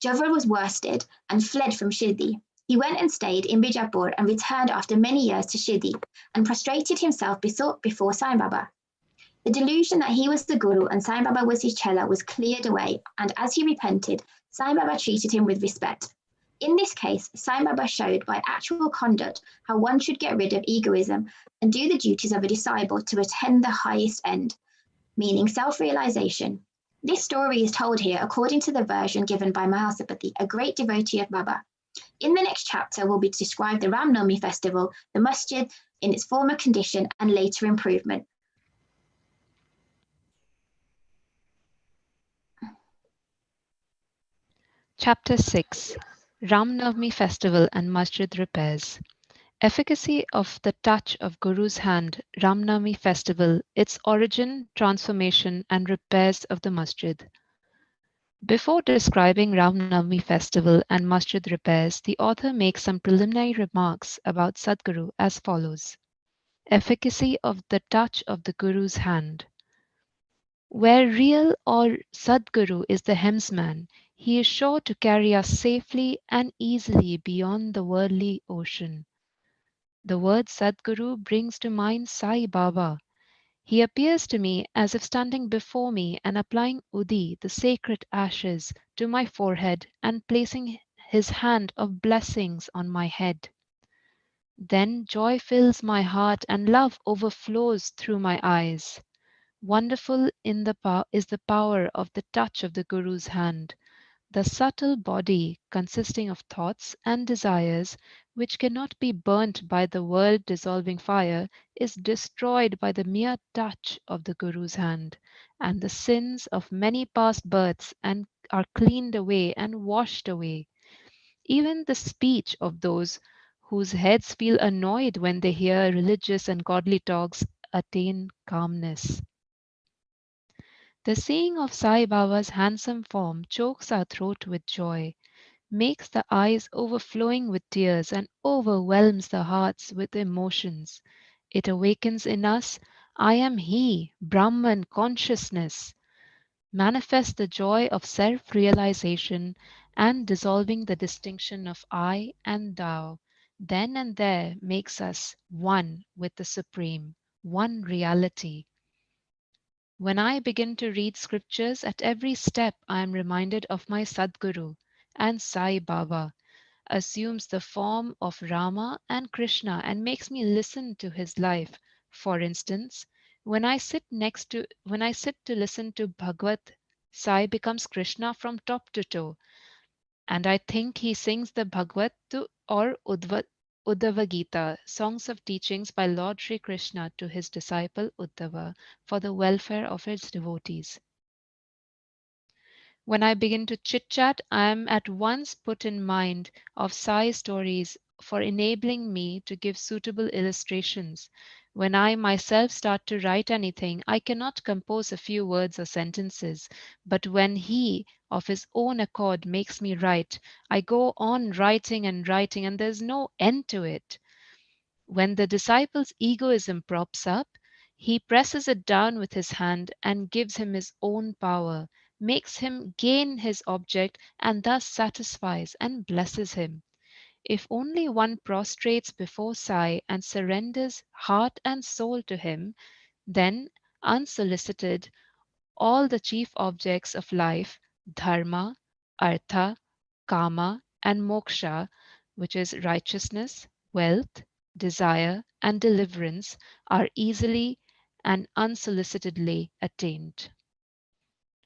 Jawahar was worsted and fled from Shirdi. He went and stayed in Bijapur and returned after many years to Shirdi and prostrated himself before Sai Baba. The delusion that he was the Guru and Sai Baba was his chela was cleared away, and as he repented, Sai Baba treated him with respect. In this case, Sai Baba showed by actual conduct how one should get rid of egoism and do the duties of a disciple to attain the highest end, meaning self-realization. This story is told here according to the version given by Mahasapati, a great devotee of Baba. In the next chapter will be described the Ram Navami festival, the masjid in its former condition and later improvement. Chapter 6 Ram Navami Festival and Masjid Repairs. Efficacy of the touch of Guru's hand, Ram Navami Festival, its origin, transformation, and repairs of the masjid. Before describing Ram Navami Festival and masjid repairs, the author makes some preliminary remarks about Sadguru as follows. Efficacy of the touch of the Guru's hand. Where real or Sadguru is the helmsman, he is sure to carry us safely and easily beyond the worldly ocean. The word Sadguru brings to mind Sai Baba. He appears to me as if standing before me and applying Udi, the sacred ashes, to my forehead and placing his hand of blessings on my head. Then joy fills my heart and love overflows through my eyes. Wonderful is the power of the touch of the Guru's hand. The subtle body, consisting of thoughts and desires, which cannot be burnt by the world-dissolving fire, is destroyed by the mere touch of the Guru's hand, and the sins of many past births are cleaned away and washed away. Even the speech of those whose heads feel annoyed when they hear religious and godly talks attain calmness. The seeing of Sai Baba's handsome form chokes our throat with joy, makes the eyes overflowing with tears, and overwhelms the hearts with emotions. It awakens in us, I am He, Brahman consciousness, manifests the joy of self realization and dissolving the distinction of I and Thou, then and there makes us one with the Supreme, one reality. When I begin to read scriptures, at every step I am reminded of my Sadguru, and Sai Baba assumes the form of Rama and Krishna and makes me listen to his life. For instance, when I sit to listen to Bhagavad, Sai becomes Krishna from top to toe, and I think he sings the Bhagavad or Uddhava Gita, songs of teachings by Lord Shri Krishna to his disciple Uddhava for the welfare of his devotees. When I begin to chit chat, I am at once put in mind of Sai stories for enabling me to give suitable illustrations. When I myself start to write anything, I cannot compose a few words or sentences, but when he, of his own accord, makes me write, I go on writing, and there's no end to it. When the disciple's egoism props up, he presses it down with his hand and gives him his own power, makes him gain his object, and thus satisfies and blesses him. If only one prostrates before Sai and surrenders heart and soul to him, then, unsolicited, all the chief objects of life, dharma, artha, kama, and moksha, which is righteousness, wealth, desire, and deliverance, are easily and unsolicitedly attained.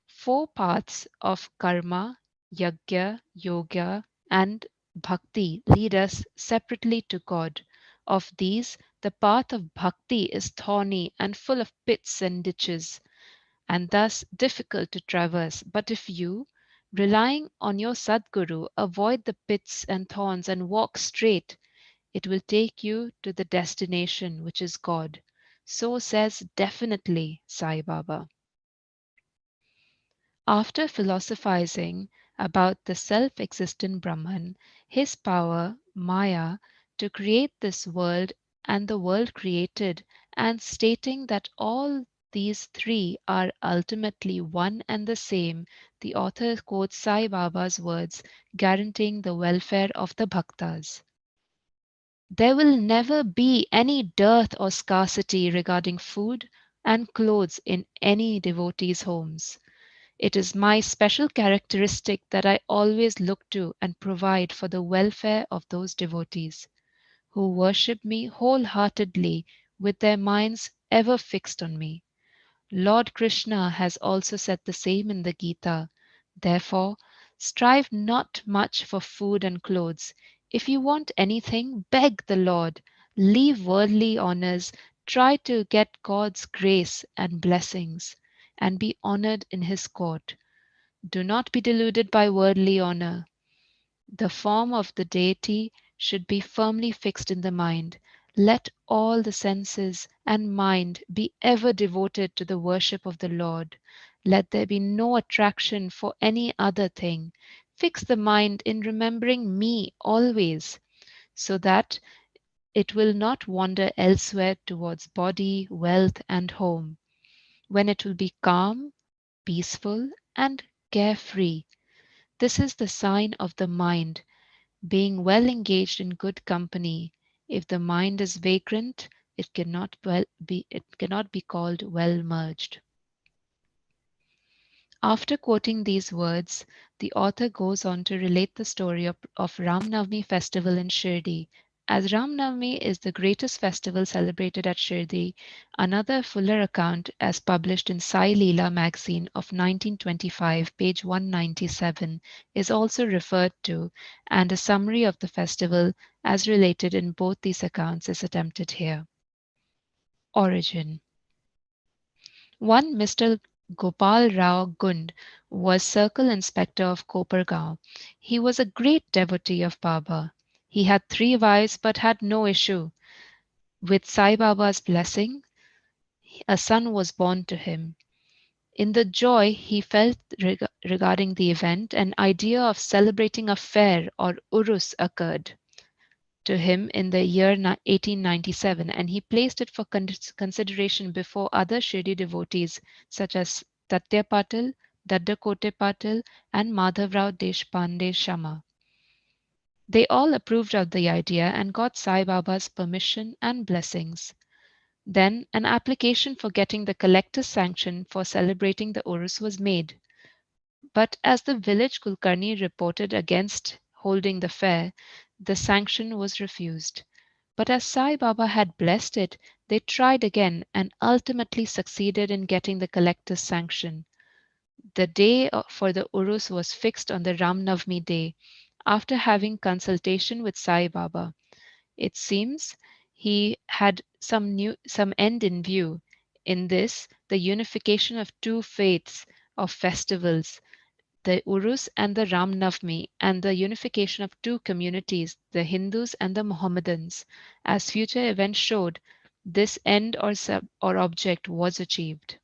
Four paths of karma, yajna, yoga, and bhakti lead us separately to God. Of these, the path of bhakti is thorny and full of pits and ditches, and thus difficult to traverse. But if you, relying on your Sadguru, avoid the pits and thorns and walk straight, it will take you to the destination, which is God. So says definitely Sai Baba. After philosophizing about the self existent Brahman, his power, Maya, to create this world and the world created, and stating that all these three are ultimately one and the same, the author quotes Sai Baba's words, guaranteeing the welfare of the bhaktas. There will never be any dearth or scarcity regarding food and clothes in any devotees' homes. It is my special characteristic that I always look to and provide for the welfare of those devotees who worship me wholeheartedly with their minds ever fixed on me. Lord Krishna has also said the same in the Gita. Therefore, strive not much for food and clothes. If you want anything, beg the Lord. Leave worldly honors. Try to get God's grace and blessings, and be honored in His court. Do not be deluded by worldly honor. The form of the deity should be firmly fixed in the mind. Let all the senses and mind be ever devoted to the worship of the Lord. Let there be no attraction for any other thing. Fix the mind in remembering me always, so that it will not wander elsewhere towards body, wealth, and home. When it will be calm, peaceful, and carefree, this is the sign of the mind being well engaged in good company. If the mind is vagrant, it cannot be called well merged. After quoting these words, the author goes on to relate the story of Ram Navami festival in Shirdi. As Ram Navami is the greatest festival celebrated at Shirdi, another fuller account, as published in Sai Leela magazine of 1925, page 197, is also referred to, and a summary of the festival, as related in both these accounts, is attempted here. Origin. One Mr. Gopal Rao Gund was Circle Inspector of Kopargaon. He was a great devotee of Baba. He had 3 wives but had no issue. With Sai Baba's blessing, a son was born to him. In the joy he felt regarding the event, an idea of celebrating a fair or urus occurred to him in the year 1897, and he placed it for consideration before other Shirdi devotees such as Tatya Patil, Daddakote Patil, and Madhavrao Deshpande Shama. They all approved of the idea and got Sai Baba's permission and blessings. Then an application for getting the collector's sanction for celebrating the Urus was made. But as the village Kulkarni reported against holding the fair, the sanction was refused. But as Sai Baba had blessed it, they tried again and ultimately succeeded in getting the collector's sanction. The day for the Urus was fixed on the Ram Navami day, after having consultation with Sai Baba. It seems he had some end in view. In this, the unification of two faiths of festivals, the Urus and the Ram Navami, and the unification of two communities, the Hindus and the Mohammedans. As future events showed, this end or object was achieved.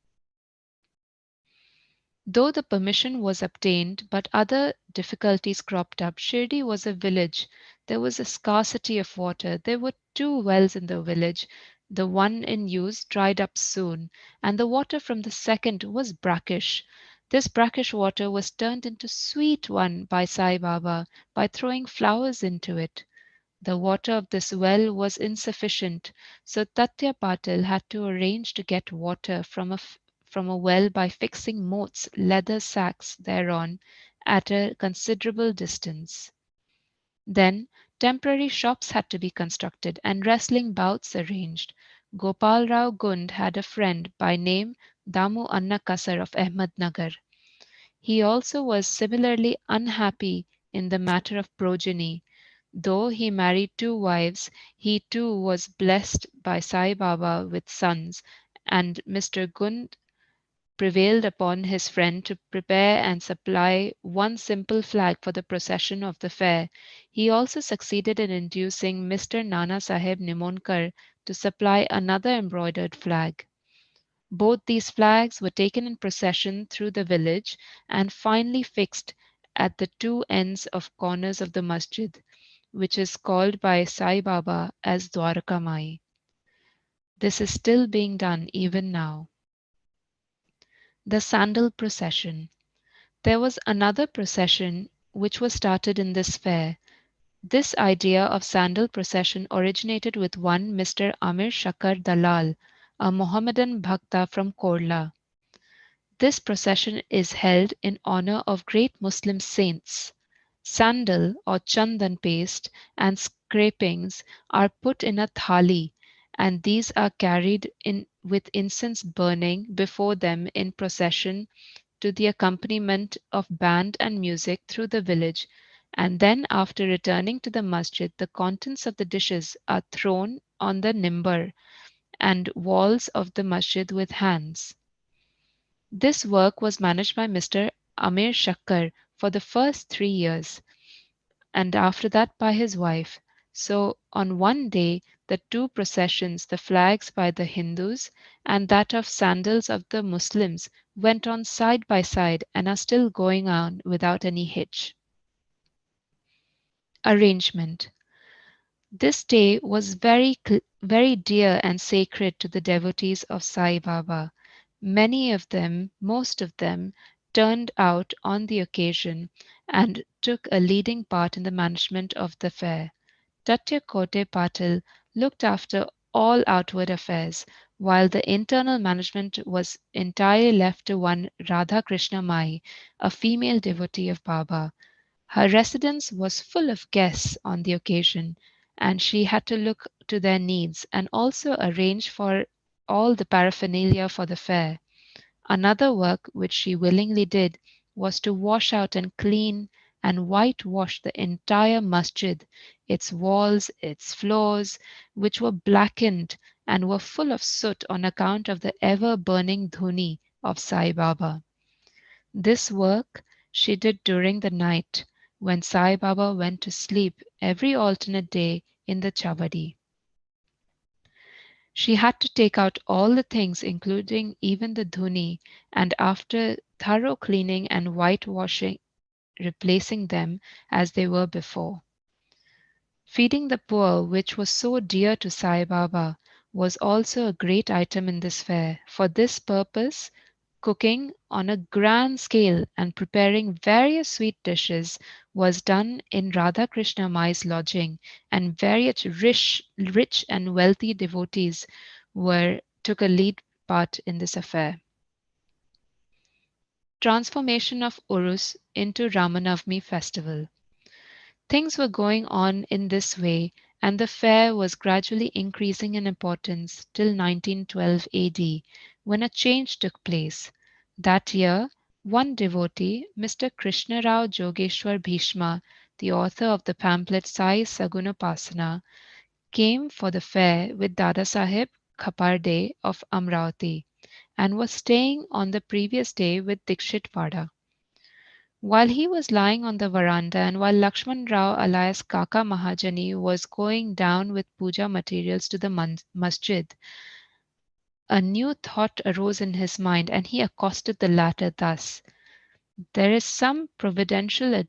Though the permission was obtained, but other difficulties cropped up. Shirdi was a village. There was a scarcity of water. There were 2 wells in the village. The one in use dried up soon, and the water from the second was brackish. This brackish water was turned into sweet one by Sai Baba by throwing flowers into it. The water of this well was insufficient, so Tatya Patil had to arrange to get water from a well by fixing moats, leather sacks thereon at a considerable distance. Then temporary shops had to be constructed and wrestling bouts arranged. Gopal Rao Gund had a friend by name Damu Anna Kasar of Ahmednagar. He also was similarly unhappy in the matter of progeny. Though he married 2 wives, he too was blessed by Sai Baba with sons, and Mr. Gund prevailed upon his friend to prepare and supply one simple flag for the procession of the fair. He also succeeded in inducing Mr. Nana Saheb Nimonkar to supply another embroidered flag. Both these flags were taken in procession through the village and finally fixed at the 2 ends of corners of the masjid, which is called by Sai Baba as Dwarka Mai. This is still being done even now. The Sandal Procession. There was another procession which was started in this fair. This idea of sandal procession originated with one Mr. Amir Shakar Dalal, a Mohammedan Bhakta from Korla. This procession is held in honor of great Muslim saints. Sandal or chandan paste and scrapings are put in a thali, and these are carried in with incense burning before them in procession to the accompaniment of band and music through the village, and then after returning to the masjid, the contents of the dishes are thrown on the nimbar and walls of the masjid with hands. This work was managed by Mr. Amir Shakkar for the first 3 years, and after that by his wife. So on one day, the 2 processions, the flags by the Hindus and that of sandals of the Muslims, went on side by side and are still going on without any hitch. Arrangement. This day was very dear and sacred to the devotees of Sai Baba. Many of them, most of them, turned out on the occasion and took a leading part in the management of the fair. Tatya Kote Patil looked after all outward affairs, while the internal management was entirely left to one Radha Krishna Mai, a female devotee of Baba. Her residence was full of guests on the occasion, and she had to look to their needs and also arrange for all the paraphernalia for the fair. Another work which she willingly did was to wash out and clean and whitewash the entire masjid, its walls, its floors, which were blackened and were full of soot on account of the ever-burning dhuni of Sai Baba. This work she did during the night when Sai Baba went to sleep every alternate day in the chavadi. She had to take out all the things, including even the dhuni, and after thorough cleaning and whitewashing, replacing them as they were before. Feeding the poor, which was so dear to Sai Baba, was also a great item in this fair. For this purpose, cooking on a grand scale and preparing various sweet dishes was done in Radha Krishna Mai's lodging, and various rich and wealthy devotees took a lead part in this affair. Transformation of Urus into Ramanavami festival. Things were going on in this way, and the fair was gradually increasing in importance till 1912 AD, when a change took place. That year, one devotee, Mr. Krishnarao Jogeshwar Bhishma, the author of the pamphlet Sai Sagunapasana, came for the fair with Dada Sahib Khaparde of Amravati, and was staying on the previous day with Dikshit Vada. While he was lying on the veranda and while Lakshman Rao alias Kaka Mahajani was going down with puja materials to the masjid, a new thought arose in his mind and he accosted the latter thus: There is some providential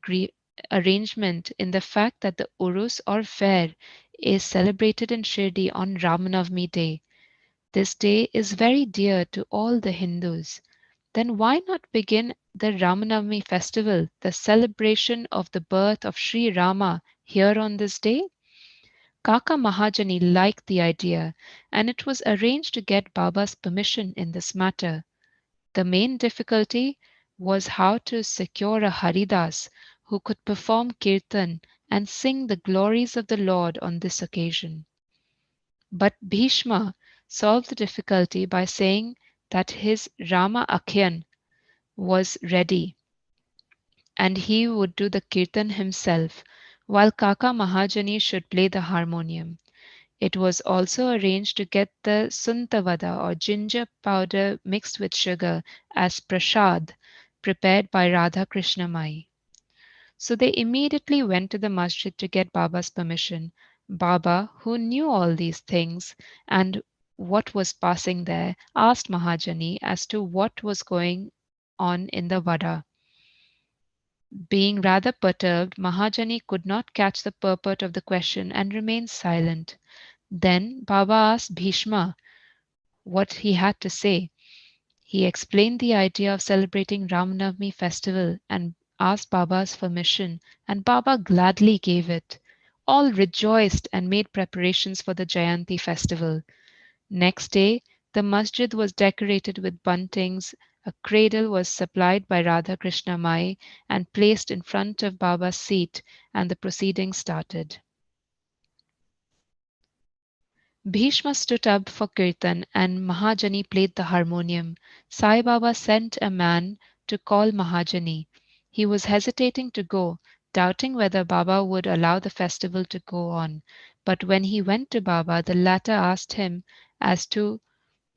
arrangement in the fact that the Urus or fair is celebrated in Shirdi on Ramanavami day. This day is very dear to all the Hindus. Then why not begin the Ramanavami festival, the celebration of the birth of Shri Rama, here on this day? Kaka Mahajani liked the idea, and it was arranged to get Baba's permission in this matter. The main difficulty was how to secure a Haridas who could perform kirtan and sing the glories of the Lord on this occasion. But Bhishma solved the difficulty by saying that his Rama Akhyan was ready and he would do the kirtan himself, while Kaka Mahajani should play the harmonium. It was also arranged to get the suntavada or ginger powder mixed with sugar as prasad prepared by Radha Krishna Mai. So they immediately went to the masjid to get Baba's permission. Baba, who knew all these things and what was passing there, asked Mahajani as to what was going on in the vada. Being rather perturbed, Mahajani could not catch the purport of the question and remained silent. Then Baba asked Bhishma what he had to say. He explained the idea of celebrating Ramanavami festival and asked Baba's permission, and Baba gladly gave it. All rejoiced and made preparations for the Jayanti festival. Next day, the masjid was decorated with buntings, a cradle was supplied by Radha Krishna Mai and placed in front of Baba's seat, and the proceedings started. Bhishma stood up for kirtan and Mahajani played the harmonium. Sai Baba sent a man to call Mahajani. He was hesitating to go, doubting whether Baba would allow the festival to go on. But when he went to Baba, the latter asked him as to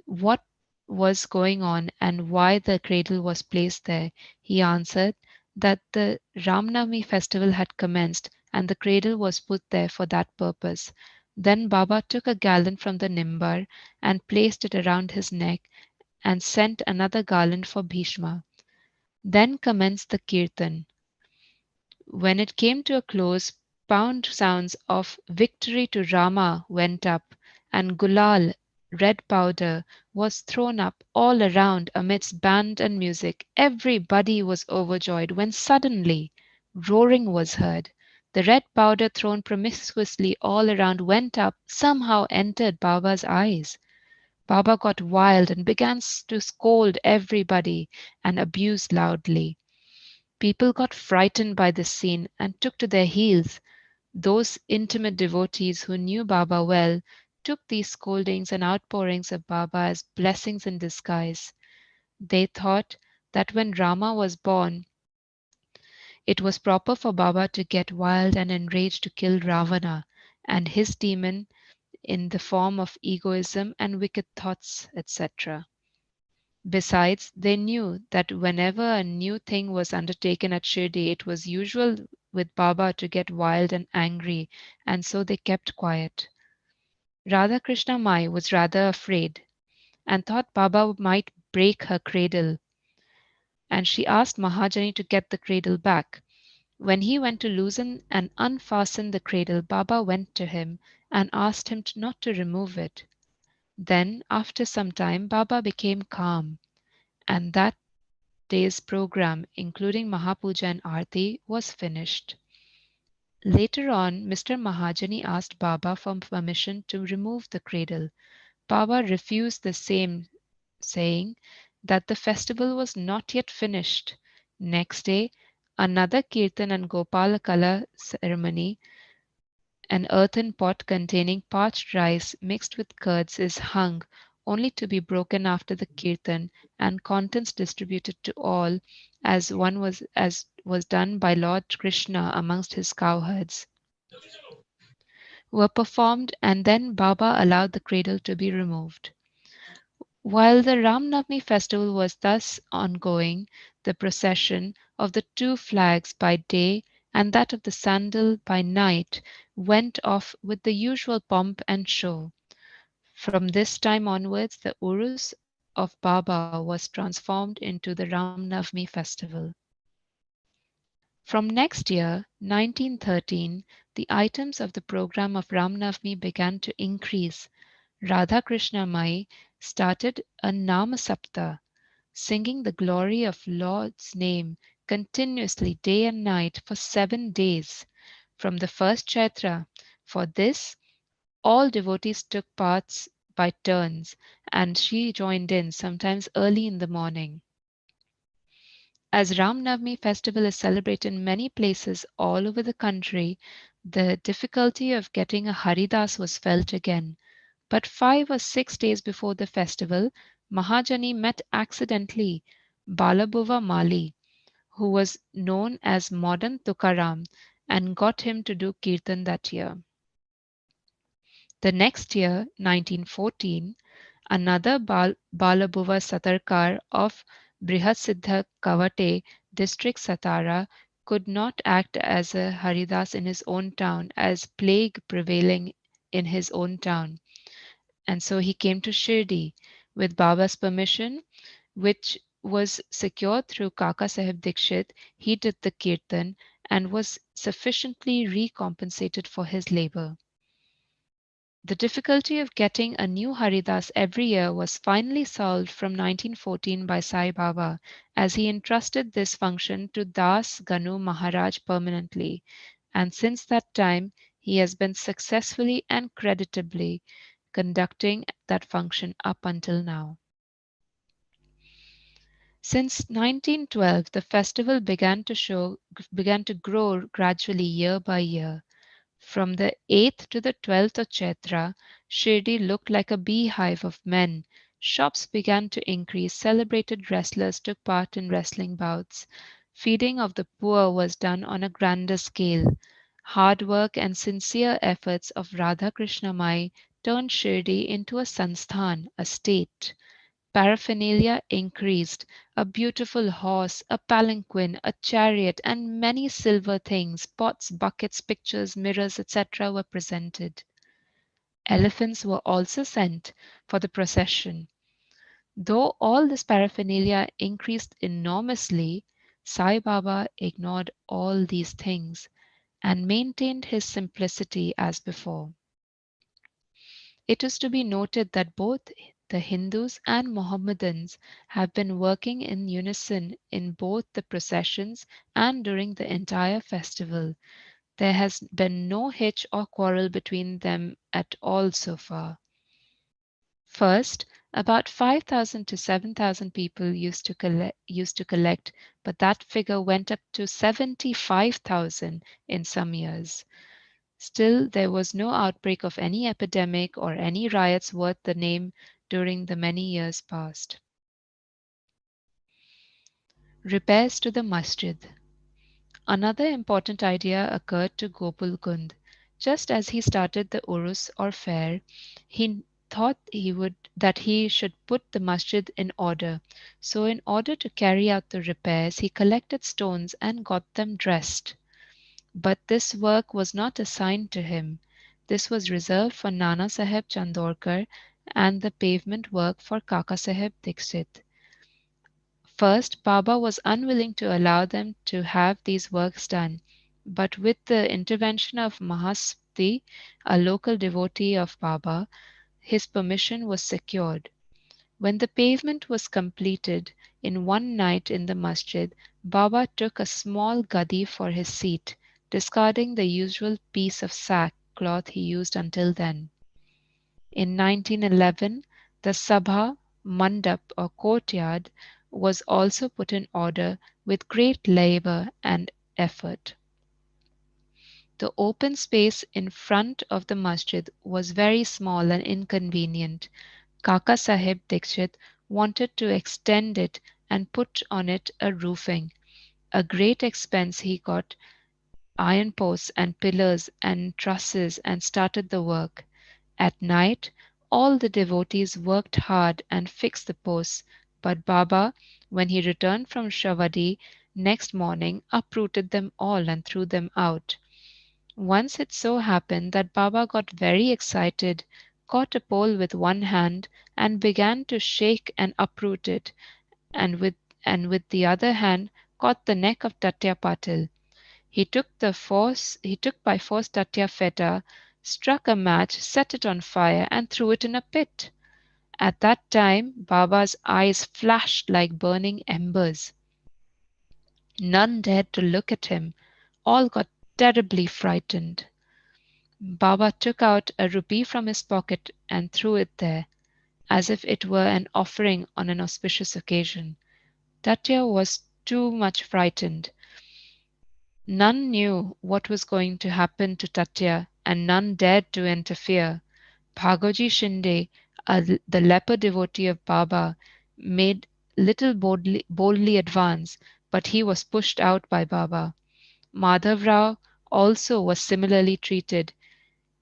what was going on and why the cradle was placed there. He answered that the Ramnavami festival had commenced and the cradle was put there for that purpose. Then Baba took a garland from the nimbar and placed it around his neck and sent another garland for Bhishma. Then commenced the kirtan. When it came to a close, pound sounds of victory to Rama went up, and gulal, red powder, was thrown up all around amidst band and music. Everybody was overjoyed when suddenly roaring was heard. The red powder thrown promiscuously all around went up, somehow entered Baba's eyes. Baba got wild and began to scold everybody and abuse loudly. People got frightened by this scene and took to their heels. Those intimate devotees who knew Baba well took these scoldings and outpourings of Baba as blessings in disguise. They thought that when Rama was born, it was proper for Baba to get wild and enraged to kill Ravana and his demon in the form of egoism and wicked thoughts, etc. Besides, they knew that whenever a new thing was undertaken at Shirdi, it was usual with Baba to get wild and angry, and so they kept quiet. Radha Krishna Mai was rather afraid and thought Baba might break her cradle, and she asked Mahajani to get the cradle back. When he went to loosen and unfasten the cradle, Baba went to him and asked him not to remove it. Then, after some time, Baba became calm, and that day's program, including Mahapuja and Aarti, was finished. Later on, Mr. Mahajani asked Baba for permission to remove the cradle. Baba refused the same, saying that the festival was not yet finished. Next day, another Kirtan and Gopalakala ceremony. An earthen pot containing parched rice mixed with curds is hung, only to be broken after the kirtan, and contents distributed to all, as was done by Lord Krishna amongst his cowherds, were performed, and then Baba allowed the cradle to be removed. While the Ram Navami festival was thus ongoing, the procession of the two flags by day and that of the sandal by night went off with the usual pomp and show. From this time onwards, the Urus of Baba was transformed into the Ram Navami festival. From next year, 1913, the items of the program of Ram Navami began to increase. Radha Krishna Mai started a Nama Sapta, singing the glory of Lord's name continuously day and night for 7 days from the first Chaitra. For this, all devotees took parts by turns, and she joined in sometimes early in the morning. As Ram Navami festival is celebrated in many places all over the country, the difficulty of getting a Haridas was felt again. But 5 or 6 days before the festival, Mahajani met accidentally Balabuva Mali, who was known as modern Tukaram, and got him to do Kirtan that year. The next year, 1914, another Balabuva Satarkar of Brihatsiddha Kavate district Satara could not act as a Haridas in his own town as plague prevailing in his own town. And so he came to Shirdi with Baba's permission, which was secured through Kaka Sahib Dikshit. He did the kirtan and was sufficiently recompensated for his labor. The difficulty of getting a new Haridas every year was finally solved from 1914 by Sai Baba, as he entrusted this function to Das Ganu Maharaj permanently, and since that time he has been successfully and creditably conducting that function up until now. Since 1912, the festival began to grow gradually year by year. From the 8th to the 12th of Chaitra, Shirdi looked like a beehive of men. Shops began to increase, celebrated wrestlers took part in wrestling bouts. Feeding of the poor was done on a grander scale. Hard work and sincere efforts of Radha Krishna Mai turned Shirdi into a sansthan, a state. Paraphernalia increased. A beautiful horse, a palanquin, a chariot, and many silver things, pots, buckets, pictures, mirrors, etc., were presented. Elephants were also sent for the procession. Though all this paraphernalia increased enormously, Sai Baba ignored all these things and maintained his simplicity as before. It is to be noted that both the Hindus and Mohammedans have been working in unison in both the processions and during the entire festival. There has been no hitch or quarrel between them at all so far. First, about 5,000 to 7,000 people used to collect, but that figure went up to 75,000 in some years. Still, there was no outbreak of any epidemic or any riots worth the name during the many years past. Repairs to the masjid. Another important idea occurred to Gopal Kund. Just as he started the Urus or fair, he thought that he should put the masjid in order. So in order to carry out the repairs, he collected stones and got them dressed. But this work was not assigned to him. This was reserved for Nana Saheb Chandorkar and the pavement work for Kaka Saheb Dixit. First, Baba was unwilling to allow them to have these works done, but with the intervention of Mahaspti, a local devotee of Baba, his permission was secured. When the pavement was completed, in one night in the masjid, Baba took a small gadi for his seat, discarding the usual piece of sackcloth he used until then. In 1911, the Sabha Mandap or courtyard was also put in order with great labor and effort. The open space in front of the masjid was very small and inconvenient. Kaka Saheb Dixit wanted to extend it and put on it a roofing. At great expense he got iron posts and pillars and trusses and started the work. At night, all the devotees worked hard and fixed the posts, but Baba, when he returned from Shavadi next morning, uprooted them all and threw them out. Once it so happened that Baba got very excited, caught a pole with one hand, and began to shake and uproot it, and with the other hand caught the neck of Tatya Patil. He took by force Tatya Feta, struck a match, set it on fire, and threw it in a pit. At that time, Baba's eyes flashed like burning embers. None dared to look at him. All got terribly frightened. Baba took out a rupee from his pocket and threw it there, as if it were an offering on an auspicious occasion. Tatya was too much frightened. None knew what was going to happen to Tatya, and none dared to interfere. Bhagoji Shinde, the leper devotee of Baba, made little boldly advance, but he was pushed out by Baba. Madhav Rao also was similarly treated,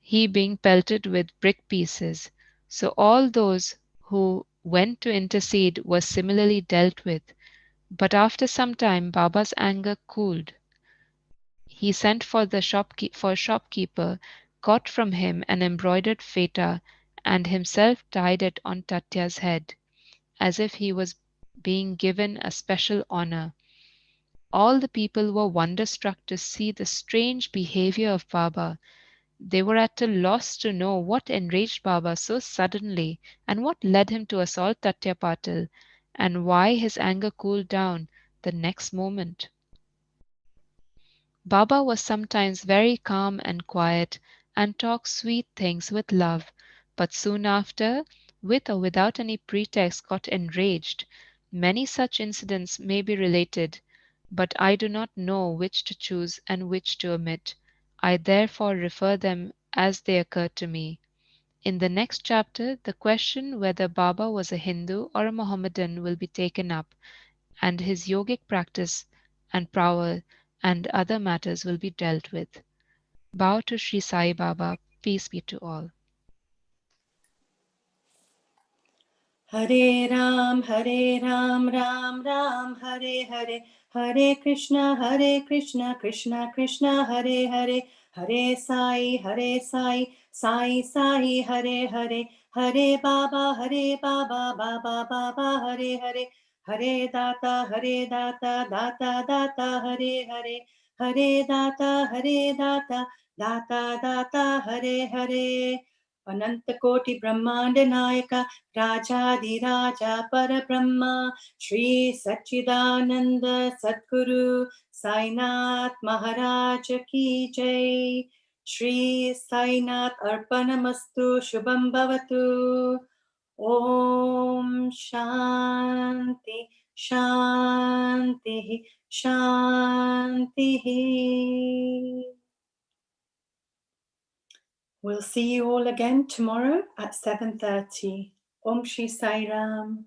he being pelted with brick pieces. So all those who went to intercede were similarly dealt with. But after some time, Baba's anger cooled. He sent for a shopkeeper, got from him an embroidered feta, and himself tied it on Tatya's head, as if he was being given a special honor. All the people were wonderstruck to see the strange behavior of Baba. They were at a loss to know what enraged Baba so suddenly, and what led him to assault Tatya Patil, and why his anger cooled down the next moment. Baba was sometimes very calm and quiet, and talked sweet things with love, but soon after, with or without any pretext, got enraged. Many such incidents may be related, but I do not know which to choose and which to omit. I therefore refer them as they occur to me. In the next chapter, the question whether Baba was a Hindu or a Mohammedan will be taken up, and his yogic practice and prowess and other matters will be dealt with. Bow to Shri Sai Baba, peace be to all. Hare Ram, Ram Ram, Hare Hare, Hare Krishna, Krishna Krishna, Hare Hare, Hare Sai, Sai Sai, Hare Hare, Hare Baba, Baba Baba, Hare Hare, Hare Data, Data Data, Hare Hare, Hare Data, Data, Hare Hare. अनंत कोटि ब्रह्मांड नायका राजाधिराजा परब्रह्मा श्री सच्चिदानंद सद्गुरु साईनाथ महाराज की जय. श्री साईनाथ अर्पणमस्तु. शुभम भवतु. ओम शांति शांति शांति. We'll see you all again tomorrow at 7:30. Om Shri Sai Ram.